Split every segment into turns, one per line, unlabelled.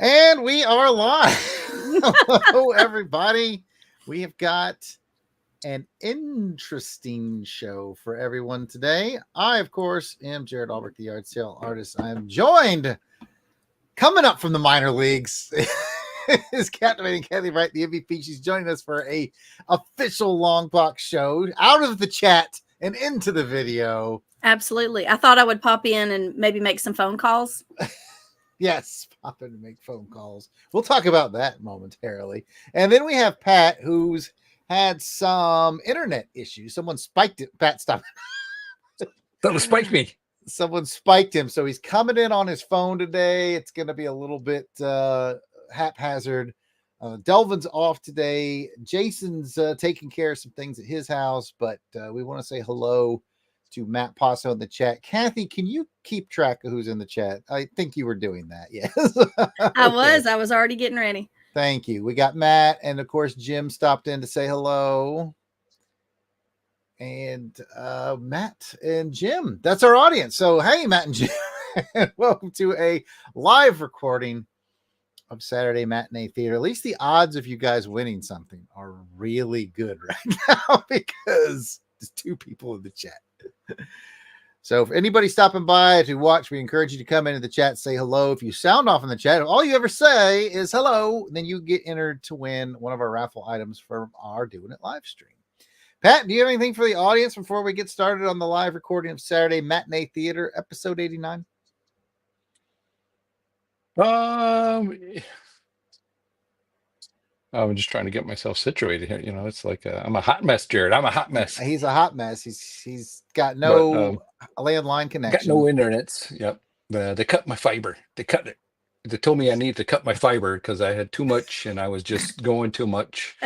And we are live. Hello, everybody. We have got an interesting show for everyone today. I, of course, am Jared Albrecht, the yard sale artist. I am joined, coming up from the minor leagues, is captivating Kathy Wright, the MVP. She's joining us for a official Longbox show, out of the chat and into the video.
Absolutely. I thought I would pop in and maybe make some phone calls.
Yes, pop in and make phone calls. We'll talk about that momentarily. And then we have Pat, who's had some internet issues. Someone spiked it. Pat, stop.
Someone spiked me.
Someone spiked him. So he's coming in on his phone today. It's going to be a little bit haphazard. Delvin's off today. Jason's taking care of some things at his house, but we want to say hello to Matt Passo in the chat. Kathy, can you keep track of who's in the chat? I think you were doing that. Yes.
I was already getting ready.
Thank you. We got Matt, and of course Jim stopped in to say hello. And Matt and Jim, that's our audience. So hey, Matt and Jim, welcome to a live recording of Saturday Matinee Theater. At least the odds of you guys winning something are really good right now because there's two people in the chat. So if anybody stopping by to watch, we encourage you to come into the chat, say hello. If you sound off in the chat, if all you ever say is hello, then you get entered to win one of our raffle items from our Doing It live stream. Pat, do you have anything for the audience before we get started on the live recording of Saturday Matinee Theater, episode 89?
I'm just trying to get myself situated here. You know, it's like I'm a hot mess, Jared. I'm a hot mess.
He's a hot mess. He's got no landline connection.
Got no internets. Yep. They cut my fiber. They cut it. They told me I need to cut my fiber because I had too much and I was just going too much.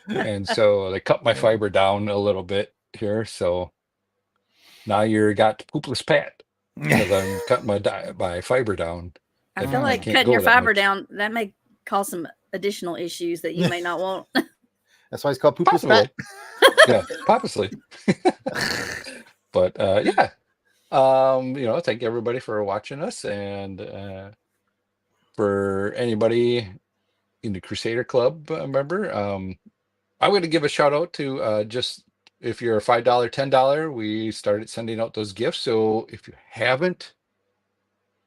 And so they cut my fiber down a little bit here. So now you're got poopless Pat because I'm cutting my fiber down.
I feel like cutting your fiber down, that may cause some additional issues that you may not want.
That's why it's called poopless Pat.
Yeah, purposely. But yeah. You know, thank everybody for watching us, and for anybody in the Crusader Club member, I'm going to give a shout out to just if you're a $5, $10, we started sending out those gifts. So if you haven't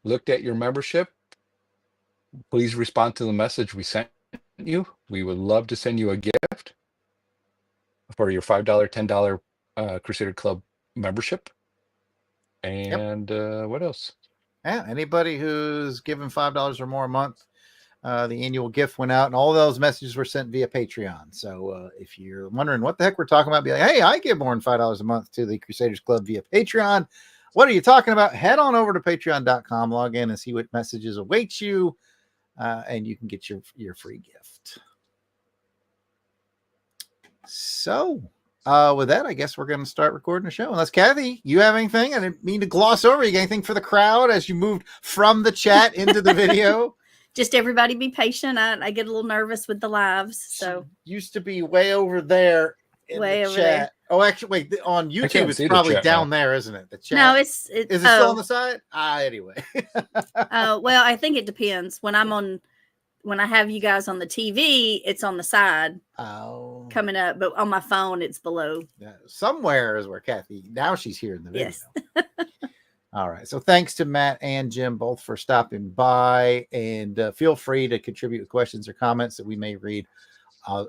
looked at your membership, please respond to the message we sent you. We would love to send you a gift for your $5, $10 Crusader Club membership. And what else?
Yeah, anybody who's given $5 or more a month, the annual gift went out, and all those messages were sent via Patreon. So if you're wondering what the heck we're talking about, be like, hey, I give more than $5 a month to the Crusaders Club via Patreon. What are you talking about? Head on over to patreon.com, log in and see what messages await you, and you can get your free gift. So with that, I guess we're going to start recording the show. Unless, Kathy, you have anything? I didn't mean to gloss over. You got anything for the crowd as you moved from the chat into the video?
Just everybody be patient. I get a little nervous with the lives. So
used to be way over there in the chat. There. Oh, actually, wait, on YouTube, it's probably down there, isn't it? The chat.
No, is it
still on the side? Anyway.
Well, I think it depends. When I have you guys on the TV, it's on the side coming up, but on my phone, it's below.
Yeah, somewhere is where Kathy, now she's here in the video.
Yes.
All right. So thanks to Matt and Jim both for stopping by, and feel free to contribute with questions or comments that we may read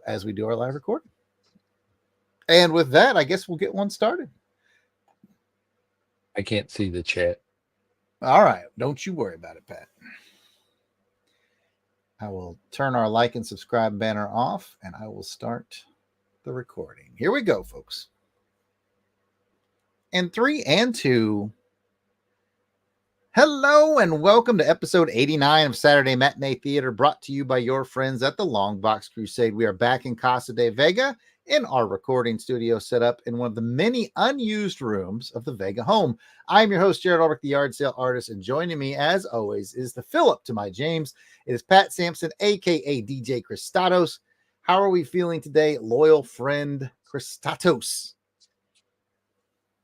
as we do our live recording. And with that, I guess we'll get one started.
I can't see the chat.
All right. Don't you worry about it, Pat. I will turn our like and subscribe banner off, and I will start the recording. Here we go, folks. In 3 and 2. Hello and welcome to episode 89 of Saturday Matinee Theater, brought to you by your friends at the Longbox Crusade. We are back in Casa de Vega in our recording studio set up in one of the many unused rooms of the Vega home. I'm your host, Jared Albrecht, the yard sale artist, and joining me, as always, is the Philip to my James. It is Pat Sampson, a.k.a. DJ Christatos. How are we feeling today, loyal friend Christatos?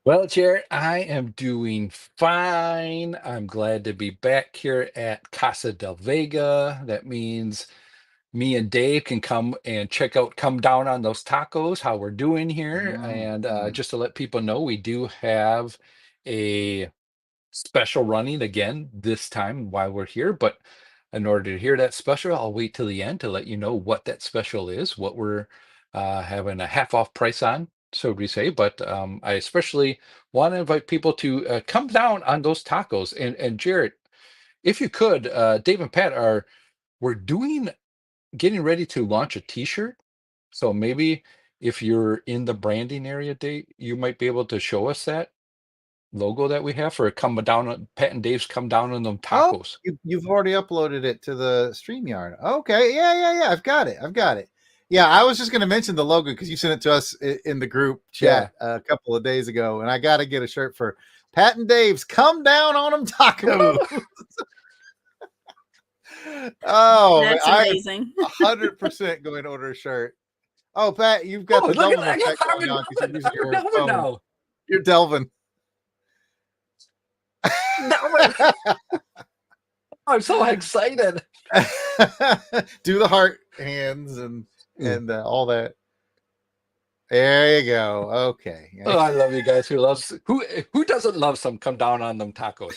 Well, Jared, I am doing fine. I'm glad to be back here at Casa del Vega. That means me and Dave can come and come down on those tacos, how we're doing here. And
Mm.
just to let people know, we do have a special running again this time while we're here. But in order to hear that special, I'll wait till the end to let you know what that special is, what we're having a half off price on, so we say. But I especially want to invite people to come down on those tacos. And Jared, if you could, Dave and Pat we're getting ready to launch a T-shirt. So maybe if you're in the branding area, Dave, you might be able to show us that logo that we have for come down on Pat and Dave's come down on them
Oh,
tacos.
you've already uploaded it to the StreamYard. Okay, yeah. I've got it. Yeah, I was just going to mention the logo because you sent it to us in the group chat a couple of days ago, and I got to get a shirt for Pat and Dave's come down on them tacos. Oh,
That's amazing.
100% going to order a shirt. Oh, Pat, you've got the Delvin effect going on because you're using your phone. Now. You're Delvin.
I'm so excited.
Do the heart hands and all that. There you go. Okay.
Oh, I love you guys. Who doesn't love some come down on them tacos?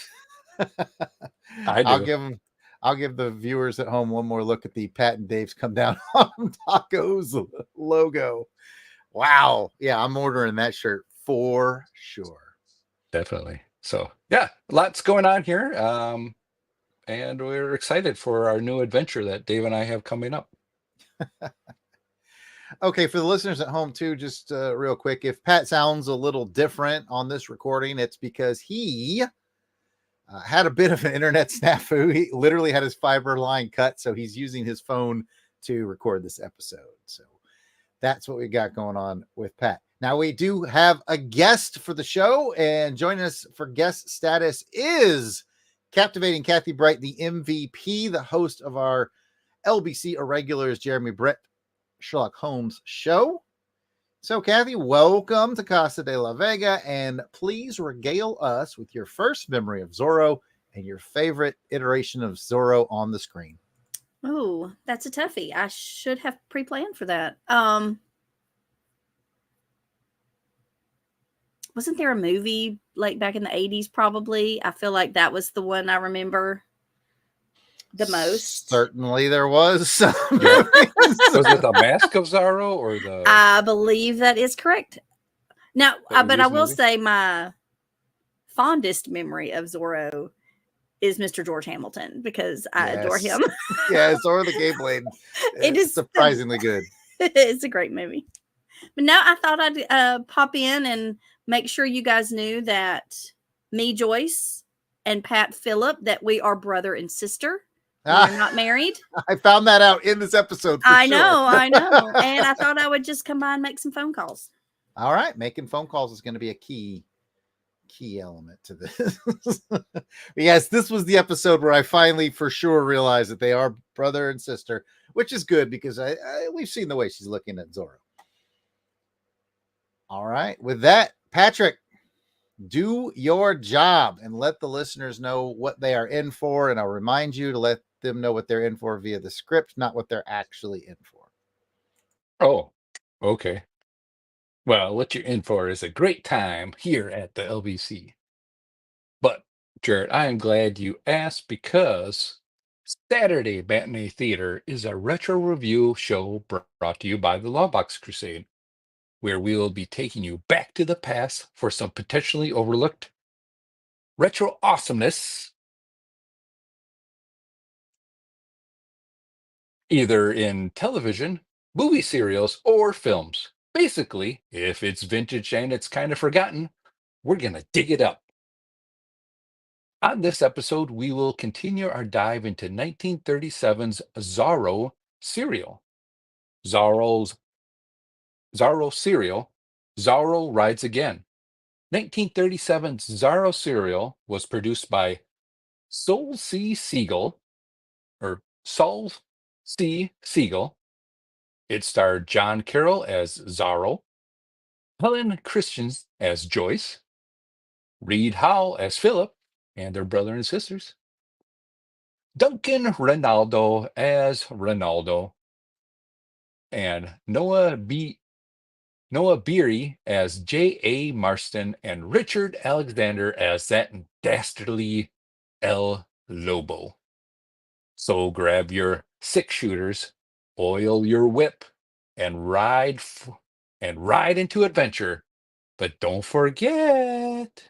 I do.
I'll give the viewers at home one more look at the Pat and Dave's come down on them tacos logo. Wow. Yeah, I'm ordering that shirt for sure.
Definitely. So yeah, lots going on here. And we're excited for our new adventure that Dave and I have coming up.
Okay, for the listeners at home too, just real quick, if Pat sounds a little different on this recording, it's because he had a bit of an internet snafu. He literally had his fiber line cut, so he's using his phone to record this episode. So that's what we got going on with Pat. Now we do have a guest for the show, and joining us for guest status is Captivating Kathy Bright, the MVP, the host of our LBC Irregulars, Jeremy Brett Sherlock Holmes show. So, Kathy, welcome to Casa de la Vega, and please regale us with your first memory of Zorro and your favorite iteration of Zorro on the screen.
Oh, that's a toughie. I should have pre-planned for that. Wasn't there a movie like back in the 80s? Probably. I feel like that was the one I remember the most.
Certainly there was.
Was it the Mask of Zorro or the?
I believe that is correct. Now, but I will say my fondest memory of Zorro is Mr. George Hamilton because I adore him.
Yeah, Zorro the Gay Blade. It is surprisingly good.
It's a great movie. But now I thought I'd pop in and make sure you guys knew that me, Joyce, and Pat Phillip, that we are brother and sister. We're not married.
I found that out in this episode.
I know. And I thought I would just come by and make some phone calls.
All right. Making phone calls is going to be a key element to this. Yes, this was the episode where I finally for sure realized that they are brother and sister, which is good because we've seen the way she's looking at Zorro. All right. With that, Patrick, do your job and let the listeners know what they are in for. And I'll remind you to let them know what they're in for via the script, not what they're actually in for.
Oh, okay. Well, what you're in for is a great time here at the LBC. But, Jared, I am glad you asked because Saturday Matinee Theater is a retro review show brought to you by the Longbox Crusade, where we will be taking you back to the past for some potentially overlooked retro awesomeness, either in television, movie serials, or films. Basically, if it's vintage and it's kind of forgotten, we're going to dig it up. On this episode, we will continue our dive into 1937's ZORRO serial. Zorro serial, Zorro Rides Again. 1937's Zorro serial was produced by Saul C. Siegel. It starred John Carroll as Zorro, Helen Christians as Joyce, Reed Howell as Philip and their brother and sisters. Duncan Ronaldo as Ronaldo. And Noah Beery as J.A. Marston, and Richard Alexander as that dastardly El Lobo. So grab your 6-shooters, oil your whip, and ride into adventure. But don't forget,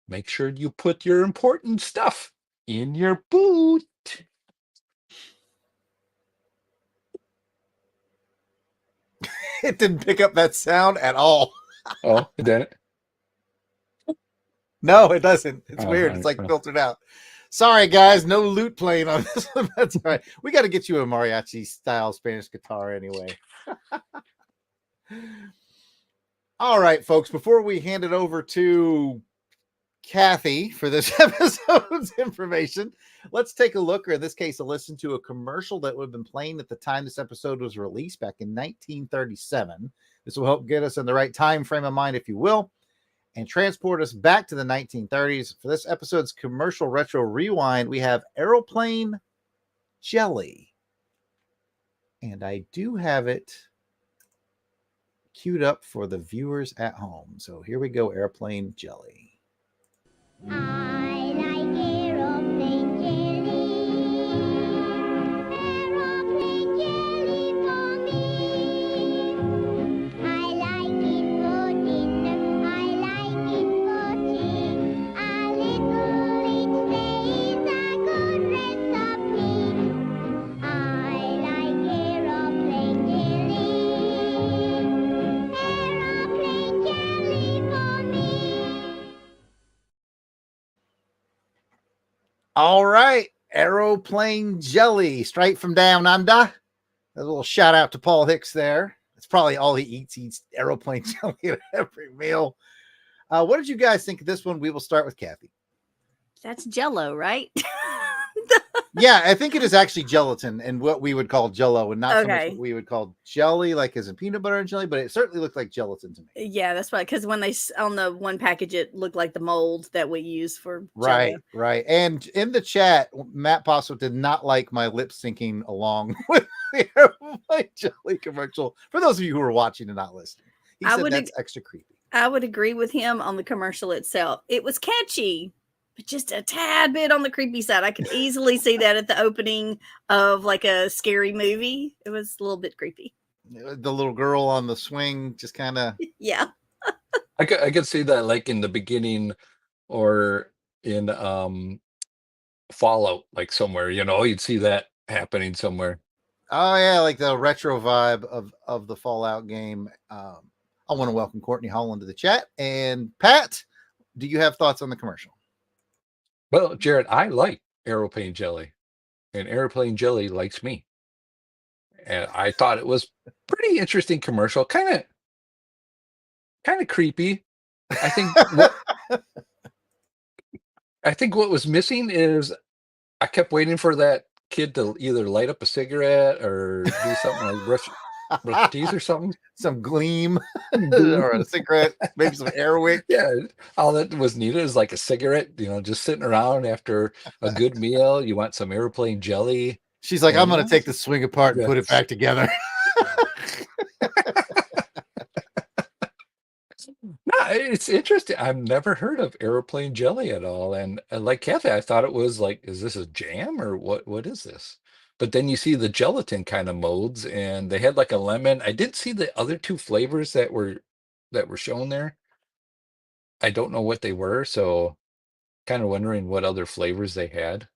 make sure you put your important stuff in your boot.
It didn't pick up that sound at all.
Oh, it didn't?
No, it doesn't. It's
Oh,
weird.
all
It's
right.
like filtered out. Sorry, guys. No lute playing on this one. That's all right. We got to get you a mariachi style Spanish guitar anyway. All right, folks. Before we hand it over to Kathy for this episode's information, let's take a look, or in this case, a listen to a commercial that would have been playing at the time this episode was released back in 1937. This will help get us in the right time frame of mind, if you will, and transport us back to the 1930s. For this episode's commercial retro rewind, we have Aeroplane Jelly. And I do have it queued up for the viewers at home. So here we go, Airplane Jelly.
I like aeroplane jelly. Aeroplane jelly for me. I like it for dinner. I like it for tea. A little each day is a good recipe. I like aeroplane jelly. Aeroplane jelly for me.
All right, Aeroplane Jelly, straight from down under. A little shout out to Paul Hicks there. That's probably all he eats. He eats aeroplane jelly at every meal. What did you guys think of this one? We will start with Kathy.
That's Jello, right?
Yeah, I think it is actually gelatin and what we would call Jello, and not so much
Okay.
what we would call jelly, like as in peanut butter and jelly. But it certainly looked like gelatin to me.
Yeah, that's why. Because when on the one package, it looked like the mold that we use for
Right,
Jello.
right. And in the chat, Matt Posso did not like my lip syncing along with the Aeroplane Jelly commercial. For those of you who are watching and not listening, he
I
said
would
that's extra creepy.
I would agree with him on the commercial itself. It was catchy, but just a tad bit on the creepy side. I could easily see that at the opening of like a scary movie. It was a little bit creepy.
The little girl on the swing just kind of.
Yeah.
I could see that like in the beginning or in Fallout, like somewhere, you'd see that happening somewhere.
Oh yeah, like the retro vibe of the Fallout game. I want to welcome Courtney Holland to the chat. And Pat, do you have thoughts on the commercial?
Well, Jared, I like Aeroplane Jelly, and Aeroplane Jelly likes me. And I thought it was pretty interesting commercial, kind of creepy. I think what was missing is I kept waiting for that kid to either light up a cigarette or do something like brush teeth or something.
Some gleam or a cigarette, maybe some Airwick.
Yeah, all that was needed is like a cigarette, just sitting around after a good meal. You want some Aeroplane Jelly.
She's like,
Yeah.
I'm going to take the swing apart and put it
Yes.
back together.
No, it's interesting. I've never heard of Aeroplane Jelly at all. And like Kathy, I thought it was like, is this a jam or what is this? But then you see the gelatin kind of molds, and they had like a lemon. I didn't see the other two flavors that were shown there. I don't know what they were, so kind of wondering what other flavors they had.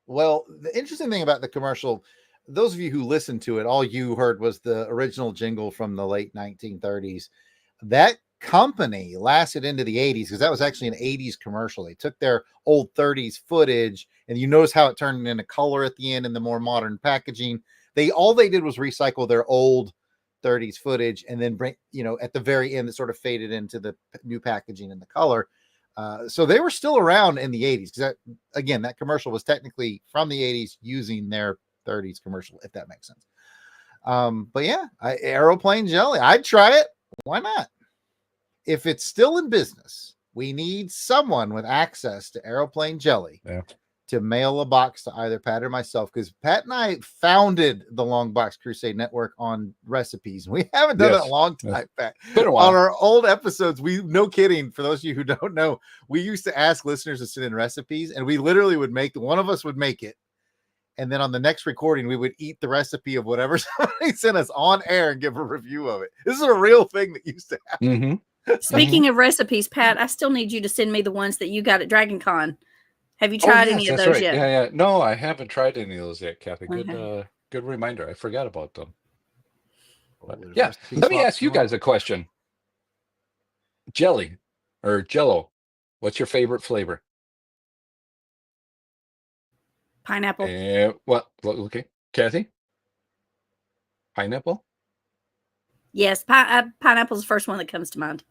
Well, the interesting thing about the commercial, those of you who listened to it, all you heard was the original jingle from the late 1930s. That company lasted into the 80s because that was actually an 80s commercial. They took their old 30s footage, and you notice how it turned into color at the end in the more modern packaging. All they did was recycle their old 30s footage and then bring, at the very end, it sort of faded into the new packaging and the color. So they were still around in the 80s because that commercial was technically from the 80s using their 30s commercial, if that makes sense. But yeah, Aeroplane Jelly, I'd try it. Why not? if it's still in business, we need someone with access to aeroplane jelly to mail a box to either Pat or myself, because Pat and I founded the Longbox Crusade Network on recipes. We haven't done that in a long time, Pat.
Been a while.
On our old episodes, no kidding, for those of you who don't know, we used to ask listeners to send in recipes, and we literally would one of us would make it. And then on the next recording, we would eat the recipe of whatever somebody sent us on air and give a review of it. This is a real thing that used to happen.
Speaking of recipes, Pat, I still need you to send me the ones that you got at Dragon Con. Have you tried any of those yet?
Yeah. No, I haven't tried any of those yet, Kathy. Good reminder. I forgot about them. But, yeah. Let me ask you guys a question. Jelly or Jello, what's your favorite flavor?
Pineapple.
Okay. Kathy? Pineapple?
Yes, pineapple's the first one that comes to mind.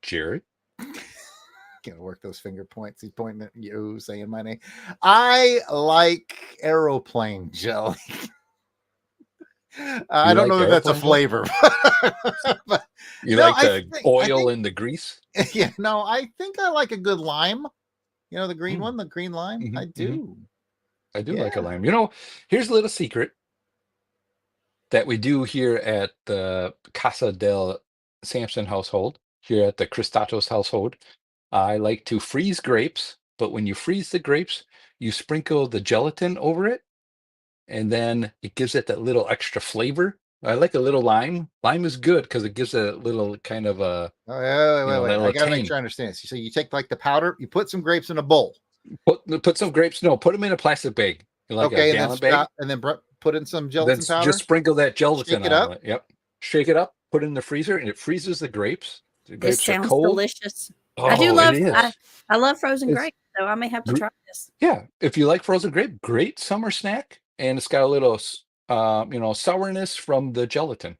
Jared?
Gonna work those finger points. He's pointing at you, saying my name. I like aeroplane jelly. I don't know if that's a flavor. But
you like the oil and the grease?
Yeah, no, I think I like a good lime. You know, the green one, the green lime. I do.
I do like a lime. You know, here's a little secret that we do here at the Casa del Samson household, here at the Cristatos household. I like to freeze grapes, but when you freeze the grapes, you sprinkle the gelatin over it, and then it gives it that little extra flavor. I like a little lime. Lime is good because it gives a little kind of a.
Wait. I gotta make sure I understand this. So you take like the powder, you put some grapes in a bowl.
Put some grapes. No, put them in a plastic bag. Like a gallon bag.
And then put in some gelatin powder.
Just sprinkle that gelatin
Shake it up.
on it. Yep. Shake it up. Put it in the freezer, and it freezes the grapes. The grapes
This sounds
are cold.
delicious.
Oh,
I do love.
it is.
I love frozen grapes, so I may have to try this.
Yeah, if you like frozen grape, great summer snack, and it's got a little, sourness from the gelatin.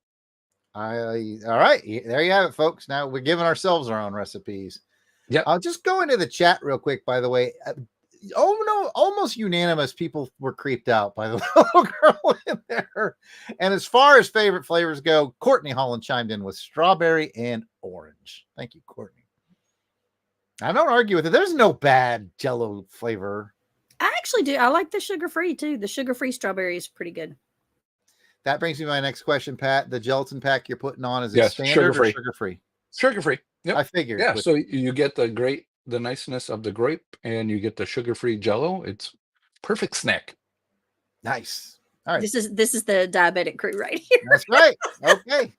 All right, there you have it, folks. Now we're giving ourselves our own recipes.
Yeah,
I'll just go into the chat real quick. By the way, almost unanimous people were creeped out by the little girl in there. And as far as favorite flavors go, Courtney Holland chimed in with strawberry and orange. Thank you, Courtney. I don't argue with it. There's no bad Jello flavor.
I actually do. I like the sugar-free too. The sugar-free strawberry is pretty good.
That brings me to my next question, Pat. The gelatin pack you're putting on, is it standard or sugar-free?
Sugar-free. Yep.
I figured.
Yeah, so you get the niceness of the grape, and you get the sugar-free Jello. It's perfect snack.
Nice. All right.
This is the diabetic crew right here.
That's right. Okay.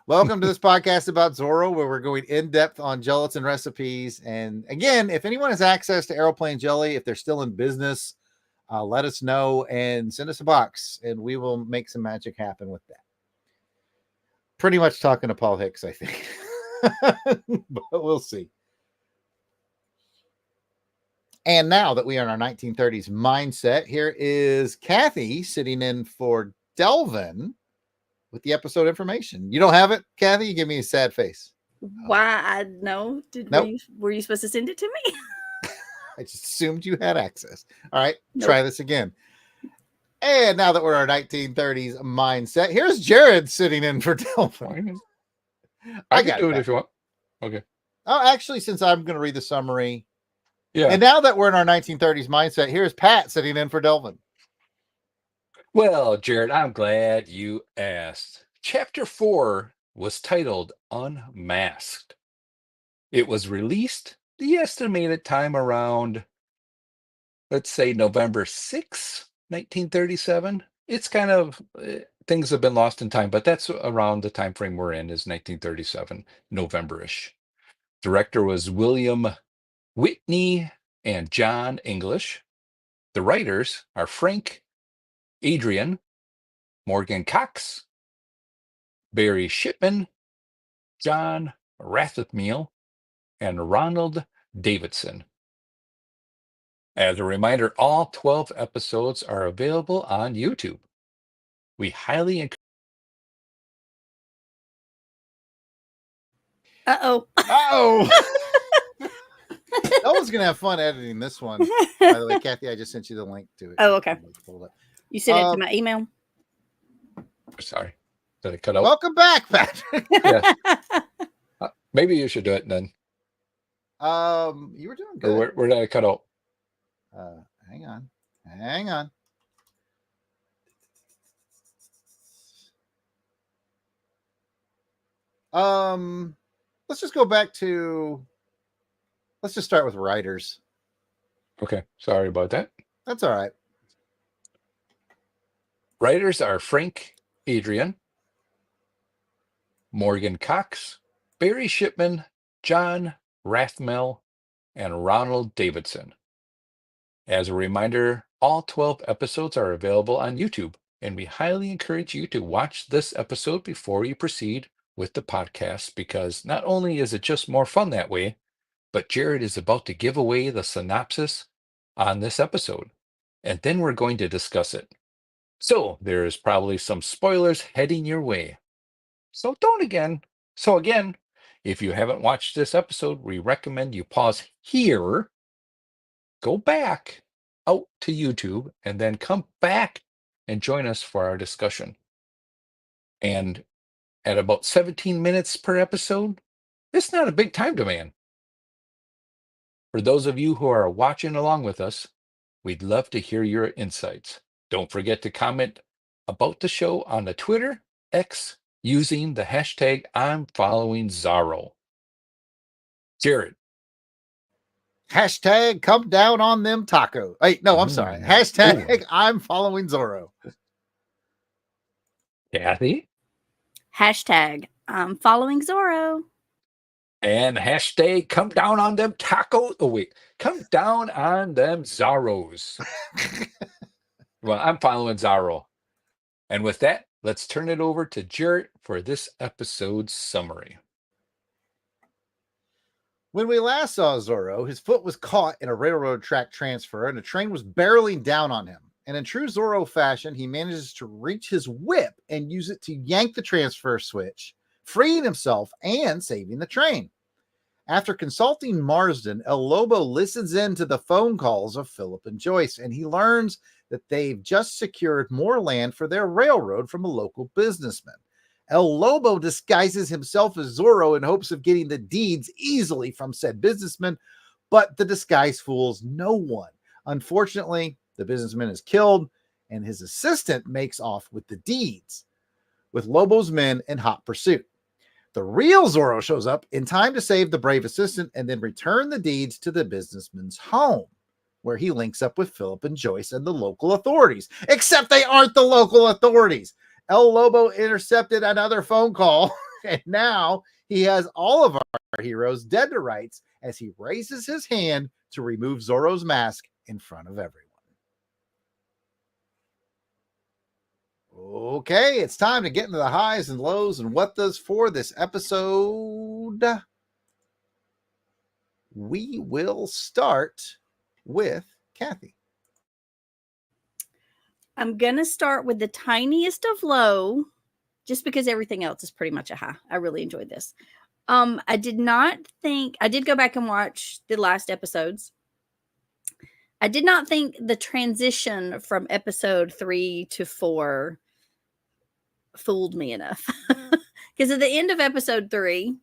Welcome to this podcast about Zorro, where we're going in depth on gelatin recipes. And again, if anyone has access to aeroplane jelly, if they're still in business, let us know and send us a box, and we will make some magic happen with that. Pretty much talking to Paul Hicks, I think, but we'll see. And now that we are in our 1930s mindset, here is Kathy sitting in for Delvin with the episode information. You don't have it, Kathy? You give me a sad face.
Why? No. Were you supposed to send it to me?
I just assumed you had access. All right, Try this again. And now that we're in our 1930s mindset, here's Jared sitting in for Delvin.
I can do it if you want. Okay.
Oh, actually, since I'm going to read the summary.
Yeah.
And now that we're in our 1930s mindset, here's Pat sitting in for Delvin.
Well, Jared, I'm glad you asked. Chapter 4 was titled Unmasked. It was released the estimated time around, let's say, November 6, 1937. It's kind of, things have been lost in time, but that's around the time frame we're in, is 1937, November-ish. Director was William Whitney and John English. The writers are Frank Adrian, Morgan Cox, Barry Shipman, John Rathmeal, and Ronald Davidson. As a reminder, all 12 episodes are available on YouTube. We highly encourage.
Uh-oh. Ellen's going to have fun editing this one. By the way, Kathy, I just sent you the link to it.
Oh, okay. You sent it to my email?
Sorry. Did I cut out?
Welcome back, Patrick.
Yeah. Maybe you should do it then.
You were doing
Or
good.
where did I cut out?
Hang on. Hang on. Let's just go back to. Let's just start with writers.
Okay, sorry about that.
That's all right.
Writers are Frank Adrian, Morgan Cox, Barry Shipman, John Rathmel, and Ronald Davidson. As a reminder, all 12 episodes are available on YouTube, and we highly encourage you to watch this episode before you proceed with the podcast, because not only is it just more fun that way, but Jared is about to give away the synopsis on this episode, and then we're going to discuss it. So there's probably some spoilers heading your way. So again, if you haven't watched this episode, we recommend you pause here, go back out to YouTube, and then come back and join us for our discussion. And at about 17 minutes per episode, it's not a big time demand. For those of you who are watching along with us, we'd love to hear your insights. Don't forget to comment about the show on the Twitter, X, using the hashtag I'm following ZORRO. Jared.
Hashtag come down on them tacos. Hey, no, I'm sorry. Hashtag I'm following Zorro.
Kathy.
Hashtag I'm following Zorro.
And hashtag come down on them tacos. Oh, wait. Come down on them Zorros. Well, I'm following Zorro. And with that, let's turn it over to Jared for this episode's summary.
When we last saw Zorro, his foot was caught in a railroad track transfer and a train was barreling down on him. And in true Zorro fashion, he manages to reach his whip and use it to yank the transfer switch, freeing himself and saving the train. After consulting Marsden, El Lobo listens in to the phone calls of Philip and Joyce, and he learns that they've just secured more land for their railroad from a local businessman. El Lobo disguises himself as Zorro in hopes of getting the deeds easily from said businessman, but the disguise fools no one. Unfortunately, the businessman is killed, and his assistant makes off with the deeds, with Lobo's men in hot pursuit. The real Zorro shows up in time to save the brave assistant and then return the deeds to the businessman's home, where he links up with Philip and Joyce and the local authorities, except they aren't the local authorities. El Lobo intercepted another phone call, and now he has all of our heroes dead to rights as he raises his hand to remove Zorro's mask in front of everyone. Okay, it's time to get into the highs and lows and what does for this episode. We will start with Kathy.
I'm going to start with the tiniest of low, just because everything else is pretty much a high. I really enjoyed this. I did go back and watch the last episodes. I did not think the transition from episode 3 to 4 fooled me enough. Because at the end of episode 3,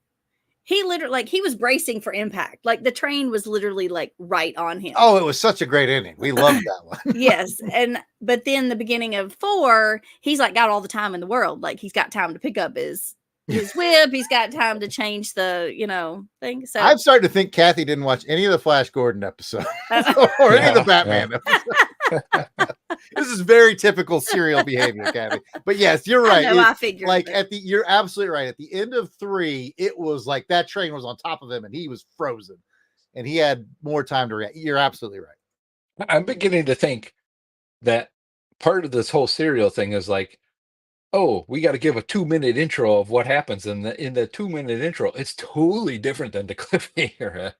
he literally, he was bracing for impact. Like the train was literally right on him.
Oh, it was such a great ending. We loved that one.
Yes. But then the beginning of 4, he's got all the time in the world. Like he's got time to pick up his whip. He's got time to change the, thing. So
I'm starting to think Kathy didn't watch any of the Flash Gordon episodes or any of the Batman episodes. This is very typical serial behavior, Kathy. But yes, you're right.
I figured.
You're absolutely right. At the end of 3, it was like that train was on top of him and he was frozen and he had more time to react. You're absolutely right.
I'm beginning to think that part of this whole serial thing is oh, we got to give a 2-minute intro of what happens in the 2-minute intro. It's totally different than the cliffhanger.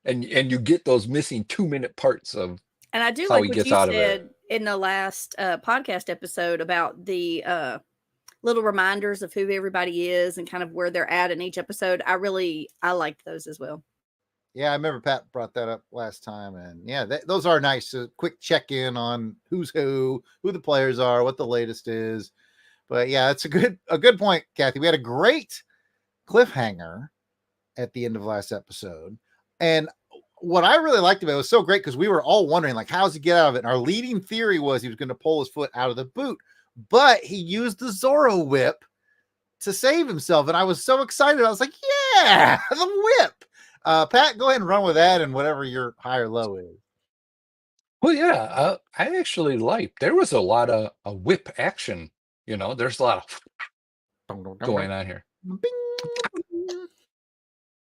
And you get those missing 2-minute parts of
and I do
how
like
he
what
gets
you
out of
said
it.
In the last podcast episode about the little reminders of who everybody is and kind of where they're at in each episode. I liked those as well.
Yeah, I remember Pat brought that up last time, and yeah, those are nice. Quick check-in on who's who the players are, what the latest is. But yeah, it's a good point, Kathy. We had a great cliffhanger at the end of last episode. And what I really liked about it was so great because we were all wondering, like, how's he get out of it? And our leading theory was he was going to pull his foot out of the boot, but he used the Zorro whip to save himself. And I was so excited. I was like, yeah, the whip. Pat, go ahead and run with that and whatever your high or low is.
Well, yeah, I actually liked. There was a lot of whip action. There's a lot of going on here.
Bing.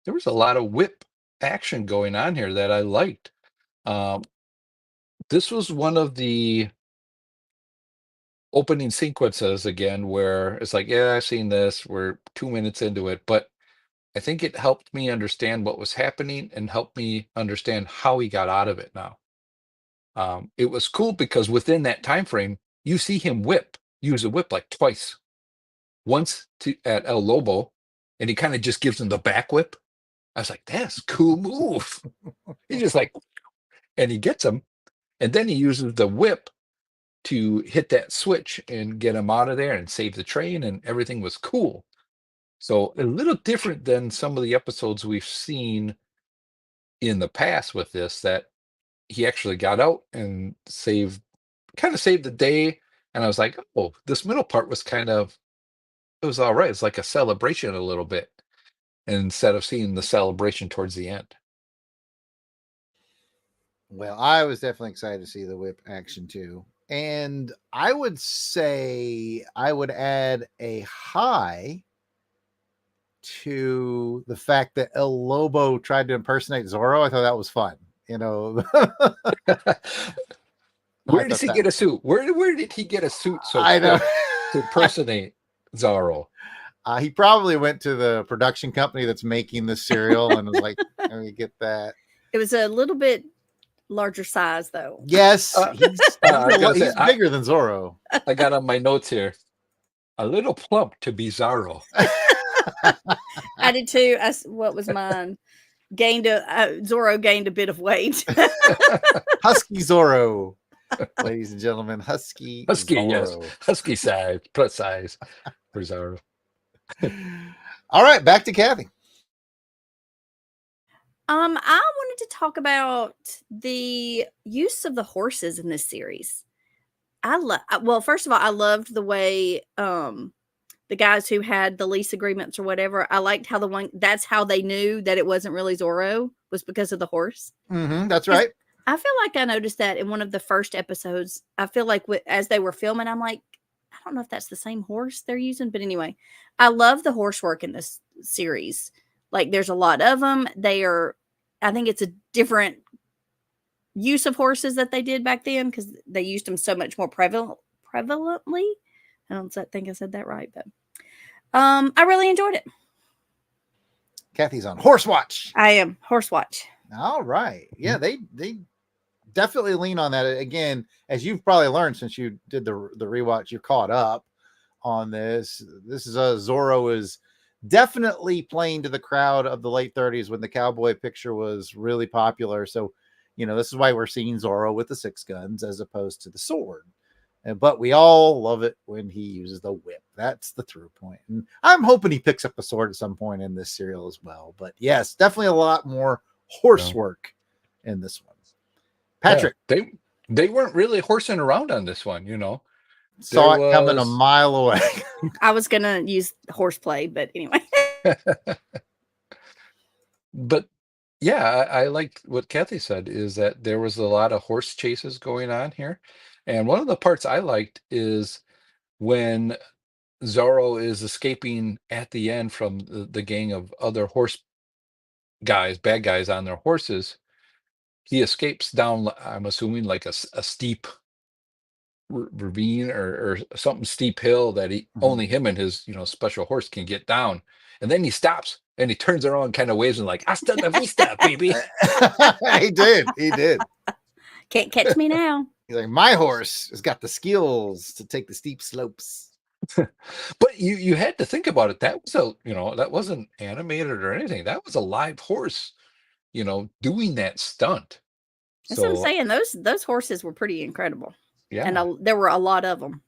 There was a lot of whip action going on here that I liked. This was one of the opening sequences again where it's like, yeah, I've seen this. We're 2 minutes into it, but I think it helped me understand what was happening and helped me understand how he got out of it now. It was cool because within that time frame, you see him use a whip like twice. Once at El Lobo, and he kind of just gives him the back whip. I was like, that's a cool move. He's just like, and he gets him, and then he uses the whip to hit that switch and get him out of there and save the train, and everything was cool. So a little different than some of the episodes we've seen in the past with this, that he actually got out and kind of saved the day. And I was like, oh, this middle part was it was all right. It's like a celebration a little bit instead of seeing the celebration towards the end.
Well, I was definitely excited to see the whip action too. And I would say I would add a high to the fact that El Lobo tried to impersonate Zorro. I thought that was fun.
Where does he get a suit? Where did he get a suit so
I know
to impersonate Zorro?
He probably went to the production company that's making this cereal and was like, let me get that.
It was a little bit larger size, though.
Yes, he's bigger than Zorro.
I got on my notes here. A little plump to be Zorro.
I did too. What was mine? Zorro gained a bit of weight.
Husky Zorro, ladies and gentlemen. Husky Zorro.
Yes. Husky size, plus size for Zorro.
All right, back to Kathy.
I wanted to talk about the use of the horses in this series. Well, first of all, I loved the way the guys who had the lease agreements or whatever, I liked how that's how they knew that it wasn't really Zorro, was because of the horse.
Mm-hmm, that's right.
I feel like I noticed that in one of the first episodes. I feel like as they were filming, I'm like, I don't know if that's the same horse they're using, but anyway, I love the horse work in this series. Like, there's a lot of them. I think it's a different use of horses that they did back then because they used them so much more prevalently. I don't think I said that right, but I really enjoyed it.
Kathy's on Horse Watch.
I am Horse Watch.
All right. Yeah, they definitely lean on that. Again, as you've probably learned since you did the rewatch, you're caught up on this. This is Zorro is definitely playing to the crowd of the late 30s when the cowboy picture was really popular. So, this is why we're seeing Zorro with the 6 guns as opposed to the sword. But we all love it when he uses the whip. That's the through point. And I'm hoping he picks up a sword at some point in this serial as well. But yes, definitely a lot more horse work in this one. Patrick.
Yeah, they weren't really horsing around on this one,
Saw it coming a mile away.
I was going to use horseplay, but anyway.
But yeah, I liked what Kathy said, is that there was a lot of horse chases going on here. And one of the parts I liked is when Zorro is escaping at the end from the gang of other bad guys on their horses. He escapes down, I'm assuming, like a steep ravine or something steep hill that only him and his special horse can get down. And then he stops and he turns around and kind of waves and like, hasta la vista, baby.
He did.
Can't catch me now.
He's like, my horse has got the skills to take the steep slopes.
But you had to think about it. That was that wasn't animated or anything. That was a live horse, doing that stunt.
That's what I'm saying. Those horses were pretty incredible.
Yeah.
And there were a lot of them.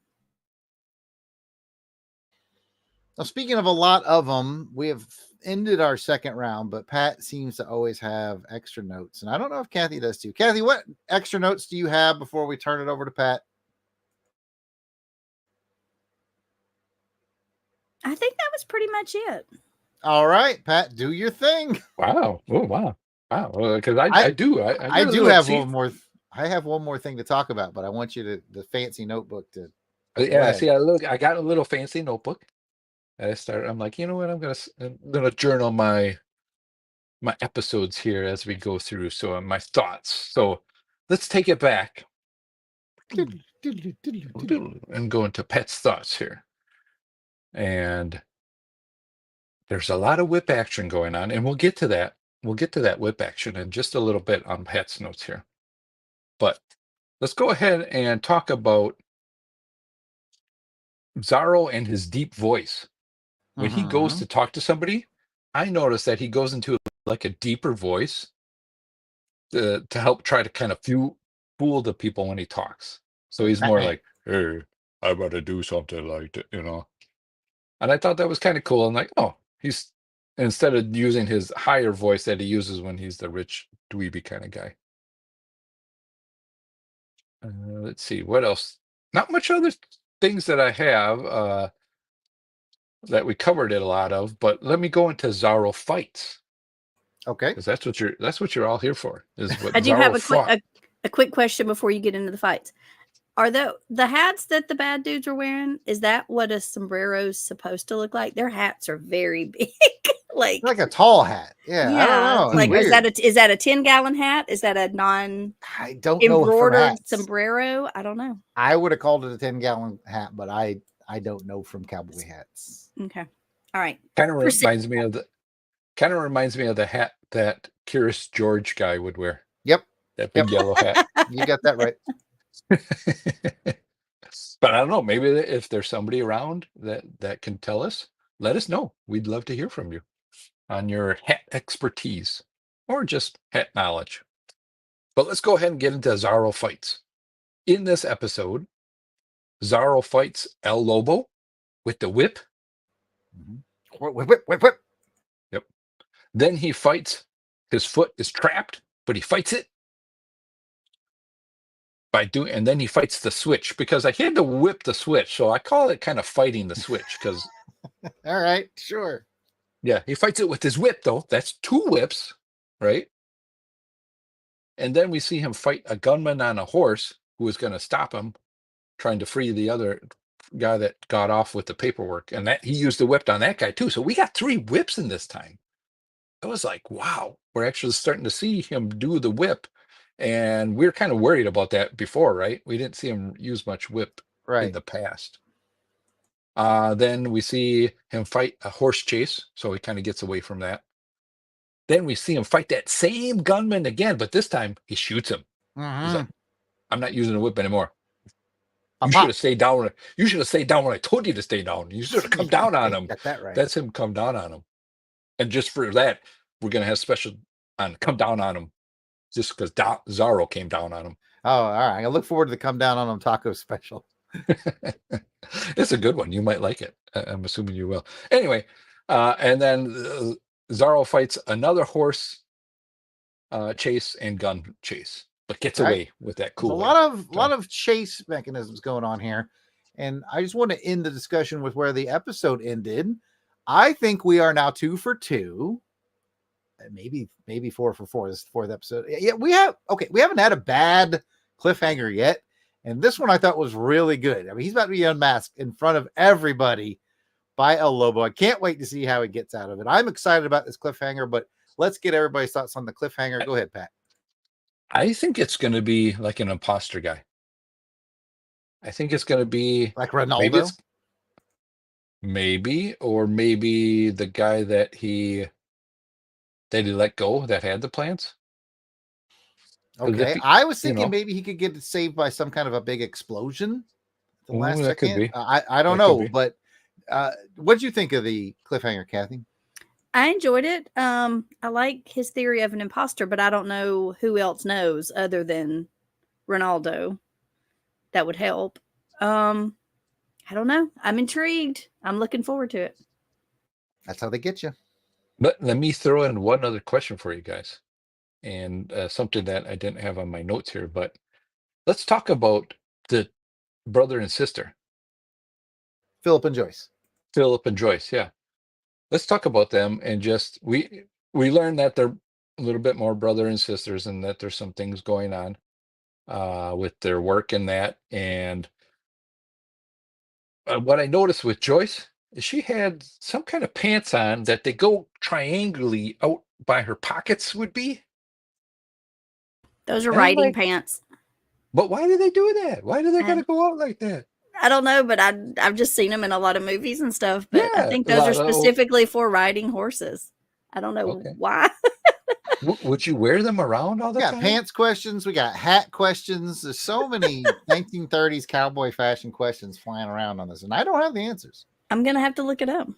Now, speaking of a lot of them, we have ended our second round, but Pat seems to always have extra notes. And I don't know if Kathy does too. Kathy, what extra notes do you have before we turn it over to Pat?
I think that was pretty much it.
All right, Pat, do your thing.
Wow. Oh, wow. Wow. Because I do.
I
do
do
like,
have
see,
one more. I have one more thing to talk about, but I want you to the fancy notebook to.
Yeah,
ahead.
see, I got a little fancy notebook. I'm like, you know what? I'm gonna journal my episodes here as we go through. So my thoughts. So let's take it back and go into Pet's thoughts here. And there's a lot of whip action going on, and we'll get to that. We'll get to that whip action in just a little bit on Pet's notes here. But let's go ahead and talk about ZORRO and his deep voice. When he goes to talk to somebody, I notice that he goes into like a deeper voice to help try to kind of fool the people when he talks. So he's more like, hey, I got to do something like that, you know. And I thought that was kind of cool. I'm like, oh, he's instead of using his higher voice that he uses when he's the rich dweeby kind of guy. Let's see, what else? Not much other things that I have that we covered it a lot of, but let me go into ZORRO fights.
Okay.
Because that's what you're all here for. Is what
I do
ZORRO
have
fought.
a quick question before you get into the fights. Are the hats that the bad dudes are wearing, is that what a sombrero's supposed to look like? Their hats are very big. like
a tall hat. Yeah, I don't know.
Like
It's weird.
is that a 10-gallon hat? Is that a non
I don't know from
embroidered
hats.
sombrero? I don't know.
I would have called it a 10-gallon hat, but I don't know from cowboy hats.
Okay. All right.
Kind of reminds me of the hat that Curious George guy would wear.
Yep.
That big yellow hat.
You got that right.
But I don't know, maybe if there's somebody around that can tell us, let us know. We'd love to hear from you on your hat expertise or just hat knowledge. But let's go ahead and get into ZORRO fights. In this episode, ZORRO fights El Lobo with the whip.
Whip.
Yep. Then he fights, his foot is trapped, but he fights it. And then he fights the switch, because I had to whip the switch, so I call it kind of fighting the switch. Because
all right, sure.
Yeah, he fights it with his whip, though. That's 2 whips, right? And then we see him fight a gunman on a horse who is going to stop him, trying to free the other guy that got off with the paperwork. And that he used the whip on that guy too. So we got 3 whips in this time. I was like, wow, we're actually starting to see him do the whip. And we're kind of worried about that before, right? We didn't see him use much whip in the past. Then we see him fight a horse chase, so he kind of gets away from that. Then we see him fight that same gunman again, but this time he shoots him. He's like, I'm not using a whip anymore. You should have stayed down. You should have stayed down when I told you to stay down. You should have come down on him.
Got that right.
That's him come down on him. And just for that, we're going to have special on come down on him. Just because ZORRO came down on him.
Oh, all right. I look forward to the come down on him taco special.
It's a good one. You might like it. I'm assuming you will. Anyway, and then ZORRO fights another horse chase and gun chase, but gets away with that cool.
There's a lot of chase mechanisms going on here, and I just want to end the discussion with where the episode ended. I think we are now 2 for 2. Maybe 4 for 4. This is the 4th episode. Yeah, we haven't had a bad cliffhanger yet, and this one I thought was really good. I mean, he's about to be unmasked in front of everybody by El Lobo. I can't wait to see how he gets out of it. I'm excited about this cliffhanger, but let's get everybody's thoughts on the cliffhanger. Go ahead, Pat.
I think it's going to be like an imposter guy. I think it's going to be
like Ronaldo.
Maybe the guy that he let go that had the plans.
Okay, I was thinking maybe he could get saved by some kind of a big explosion at the last second.
Could be.
I don't know, but what did you think of the cliffhanger, Kathy?
I enjoyed it. I like his theory of an imposter, but I don't know who else knows other than Ronaldo that would help. How I don't know. I'm intrigued. I'm looking forward to it.
That's how they get you.
But let me throw in one other question for you guys, and something that I didn't have on my notes here. But let's talk about the brother and sister,
Philip and Joyce.
Philip and Joyce. Yeah, let's talk about them, and just we learned that they're a little bit more brother and sisters, and that there's some things going on with their work and that. And what I noticed with Joyce is she had some kind of pants on that they go triangulally out by her pockets would be.
Those are
And I'm
riding
like,
pants.
but why do they do that? Why do they gotta go out like that?
I don't know, but I've just seen them in a lot of movies and stuff. But I
Yeah,
think
a
those are
lot of-
specifically for riding horses. I don't know
Okay.
why.
Would you wear them around all the
We got
time?
pants questions. We got hat questions. There's so many 1930s cowboy fashion questions flying around on this, and I don't have the answers.
I'm gonna have to look it up.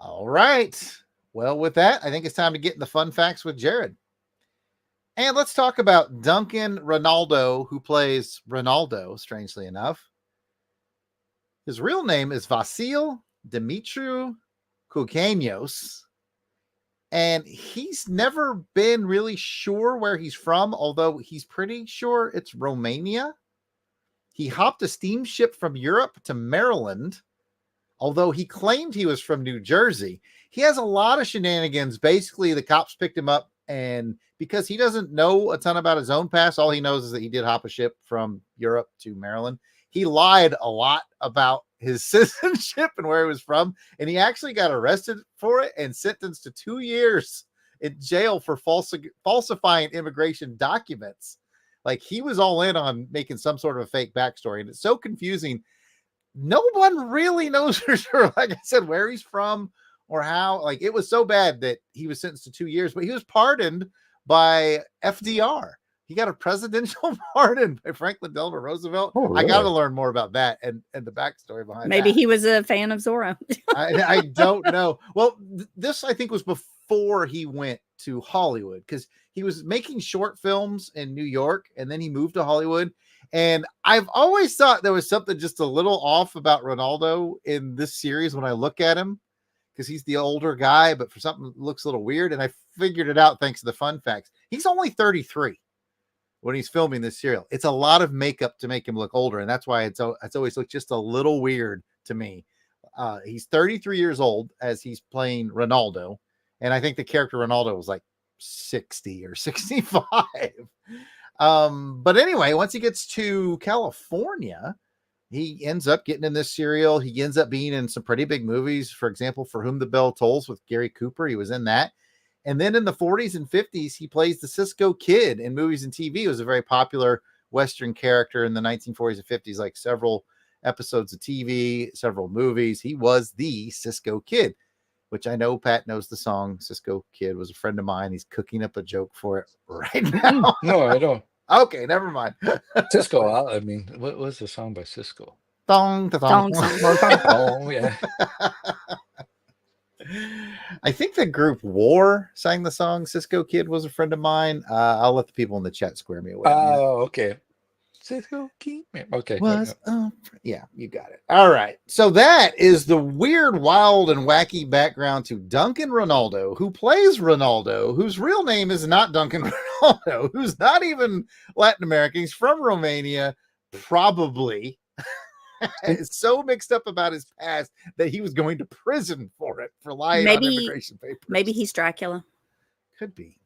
All right. Well, with that, I think it's time to get in the fun facts with Jared. And let's talk about Duncan Ronaldo, who plays Ronaldo, strangely enough. His real name is Vasil Dimitriou Koukanos. And he's never been really sure where he's from, although he's pretty sure it's Romania. He hopped a steamship from Europe to Maryland, although he claimed he was from New Jersey. He has a lot of shenanigans. Basically, the cops picked him up, and because he doesn't know a ton about his own past, all he knows is that he did hop a ship from Europe to Maryland. He lied a lot about his citizenship and where he was from, and he actually got arrested for it and sentenced to 2 years in jail for falsifying immigration documents. Like, he was all in on making some sort of a fake backstory, and it's so confusing. No one really knows for sure, like I said, where he's from or how. Like, it was so bad that he was sentenced to 2 years, but he was pardoned by FDR. He got a presidential pardon by Franklin Delano Roosevelt.
Oh,
I got to
really?
learn more about that and the backstory behind
Maybe
that.
he was a fan of Zorro.
I don't know. Well, this I think was before he went to Hollywood, because he was making short films in New York and then he moved to Hollywood. And I've always thought there was something just a little off about Ronaldo in this series when I look at him, because he's the older guy, but for something that looks a little weird. And I figured it out thanks to the fun facts. He's only 33 when he's filming this serial. It's a lot of makeup to make him look older, and that's why it's always looked just a little weird to me. He's 33 years old as he's playing Ronaldo, and I think the character Ronaldo was like 60 or 65. But anyway, once he gets to California, he ends up getting in this serial. He ends up being in some pretty big movies. For example, For Whom the Bell Tolls with Gary Cooper. He was in that. And then in the 40s and 50s, he plays the Cisco Kid in movies and TV. He was a very popular Western character in the 1940s and 50s, like several episodes of TV, several movies. He was the Cisco Kid, which I know Pat knows the song. Cisco Kid was a friend of mine. He's cooking up a joke for it right now.
No, I don't.
Okay, never mind.
Cisco. I mean, what was the song by Cisco?
Thong,
Thong song.
Oh, yeah.
I think the group War sang the song. Cisco Kid was a friend of mine. I'll let the people in the chat square me away.
Oh, okay. Cisco Kid. Okay.
Was yeah, you got it. All right. So that is the weird, wild, and wacky background to Duncan Ronaldo, who plays Ronaldo, whose real name is not Duncan Ronaldo, who's not even Latin American. He's from Romania, probably. It's so mixed up about his past that he was going to prison for it, for lying on immigration papers.
Maybe he's Dracula.
Could be.